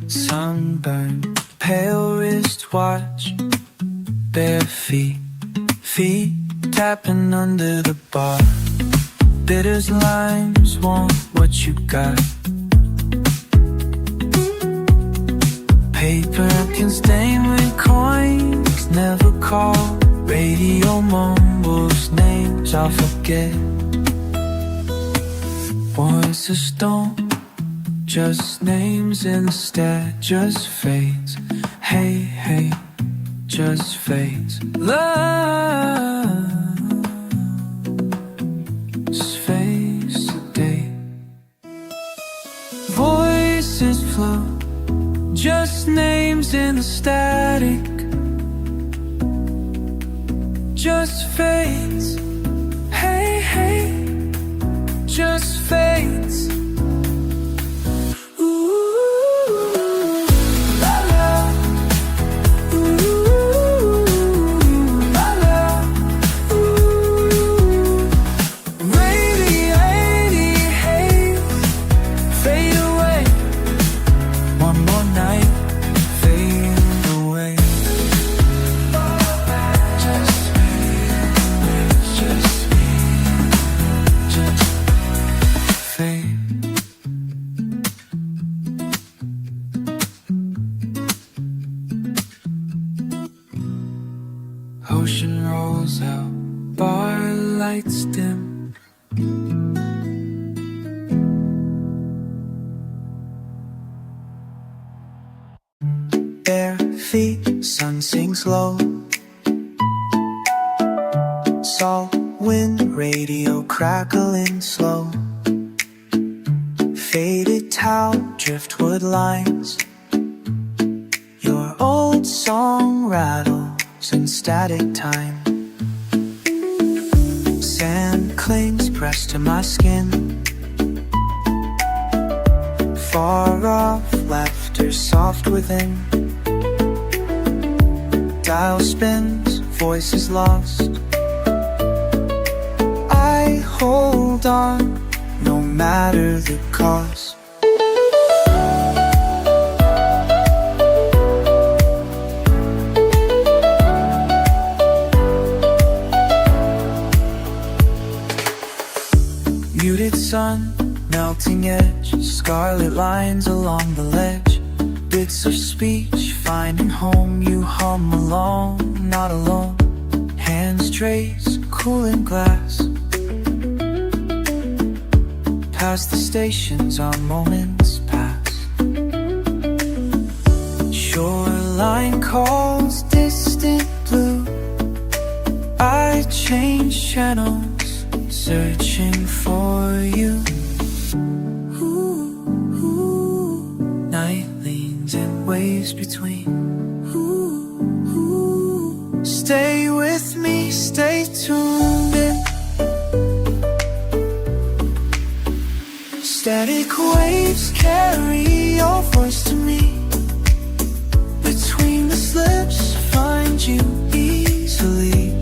Sunburn, pale wristwatch, bare feet, feet tapping under the bar. Bitters, limes, want what you got. Paper can stain with coins, never call. Radio mumbles names I'll forget. Voices don't, just names instead, just fades. Hey, hey, just fades. Love just fades today. flow, just names in the static, just fades. Hey, hey, just fades. Ocean rolls out, bar lights dim. Bare feet, sun sinks low. Salt wind, radio crackling slow. Faded towel, driftwood lines. Your old song rattles in static time. Sand clings pressed to my skin. Far off, laughter soft within. Dial spins, voices lost. I hold on, no matter the cost. Muted sun, melting edge, scarlet lines along the ledge. Bits of speech, finding home, you hum along, not alone. Hands trace, cooling glass. Past the stations, our moments pass. Shoreline calls, distant blue. I change channels, searching for you. Night leans and waves between. Stay with me, stay tuned in. Static waves carry your voice to me. Between the slips, find you easily.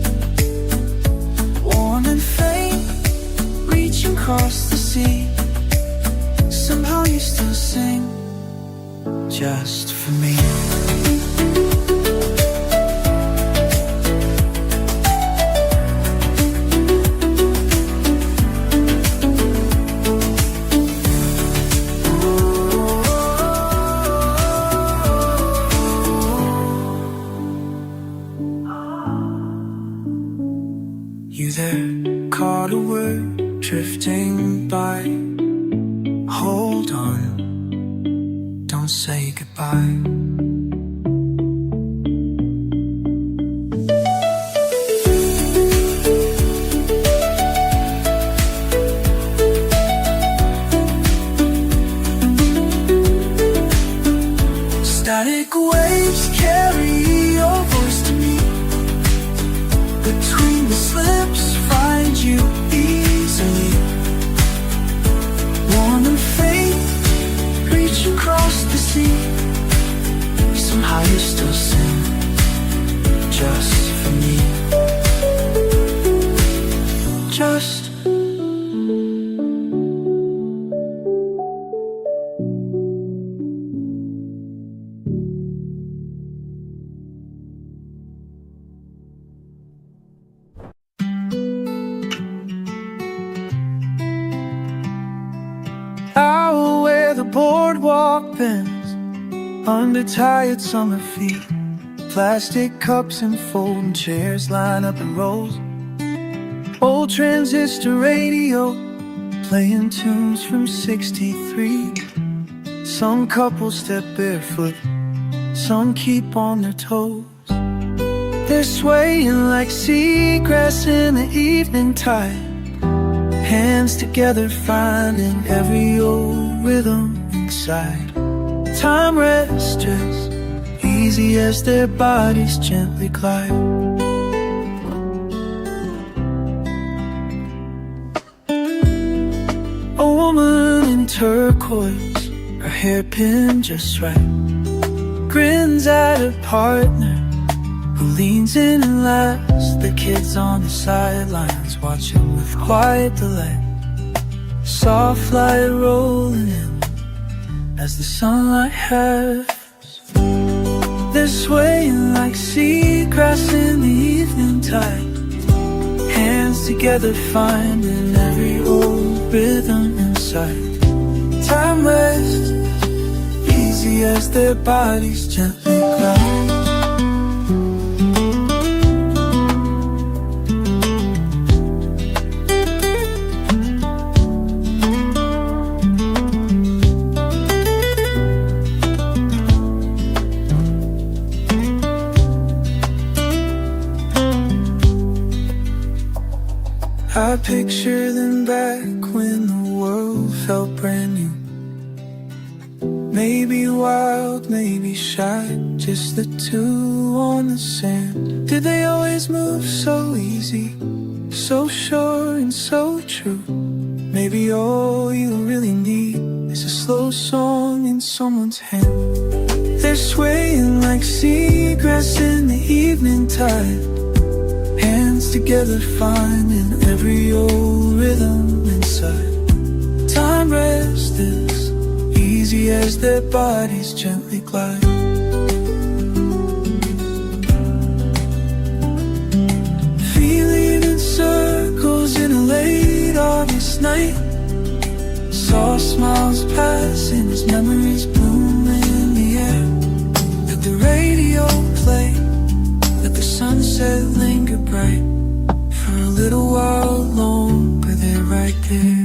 Warm and faint, reaching across the sea. Somehow you still sing, just for me. You there, caught a word drifting by. Hold on, don't say goodbye. Static waves carry your voice to me. Between the slips, find you easily. Warm and faint, reach across the sea. Somehow you still sing, just for me. Just out where the boardwalk bends under tired summer feet. Plastic cups and folding chairs line up in rows. Old transistor radio playing tunes from '63. Some couples step barefoot, some keep on their toes. They're swaying like seagrass in the evening tide. Hands together, finding every old rhythm inside. Time rests just easy as their bodies gently glide. A woman in turquoise, her hairpin just right, grins at her partner who leans in and laughs. The kids on the sidelines watching with quiet delight. Soft light rolling in as the sunlight has. They're swaying like seagrass in the evening tide, hands together finding every old rhythm inside. Time rests easy as their bodies gently glide. I picture them back when the world felt brand new. Maybe wild, maybe shy, just the two on the sand. Did they always move so easy, so sure and so true? Maybe all you really need is a slow song in someone's hand. They're swaying like seagrass in the evening tide, hands together finding every old rhythm inside. Time rests as easy as their bodies gently glide. Feeling in circles in a late August night, saw smiles passing as memories bloom in the air. Let the radio play, let the sunset linger bright for a little while longer. They're right there.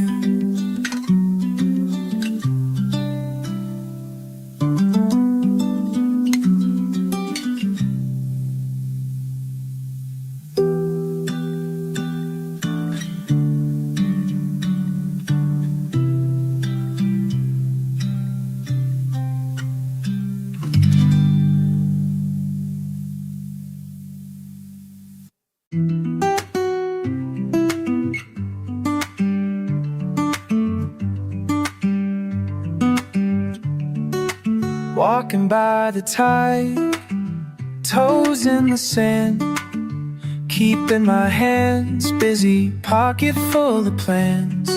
Walking by the tide, toes in the sand, keeping my hands busy, pocket full of plans.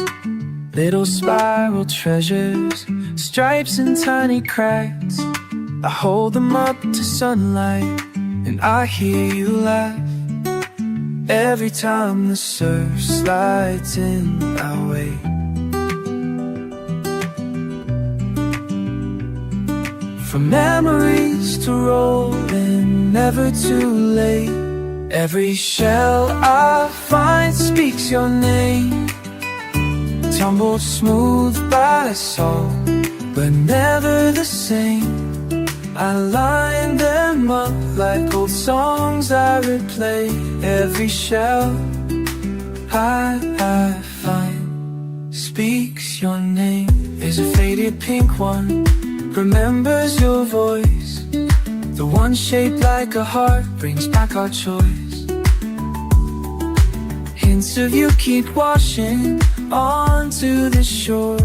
Little spiral treasures, stripes and tiny cracks. I hold them up to sunlight and I hear you laugh every time the surf slides in our way. From memories to rolling, never too late. Every shell I find speaks your name. Tumbled smooth by salt, but never the same. I line them up like old songs I replay. Every shell I find speaks your name. There's a faded pink one, remembers your voice. The one shaped like a heart brings back our choice. Hints of you keep washing onto the shore,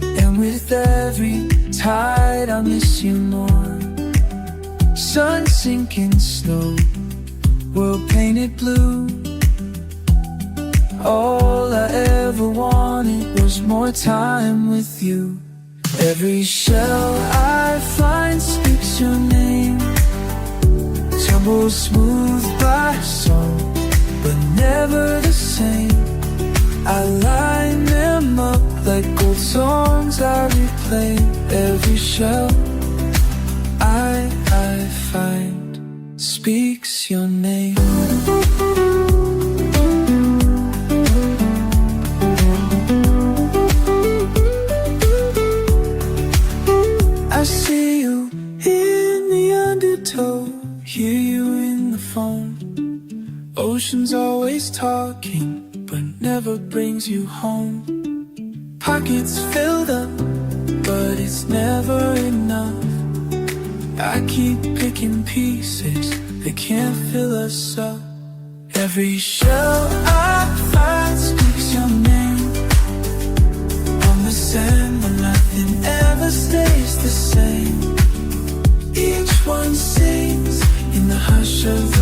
and with every tide I miss you more. Sun sinking slow, world painted blue. All I ever wanted was more time with you. Every shell I find speaks your name. Tumble smooth by salt, but never the same. I line them up like old songs I replay. Every shell I find speaks your name. I see you in the undertow, hear you in the phone. Ocean's always talking, but never brings you home. Pockets filled up, but it's never enough. I keep picking pieces, they can't fill us up. Every shell I find speaks your name. On the sand when nothing ever stays the same. Each one sings in the hush of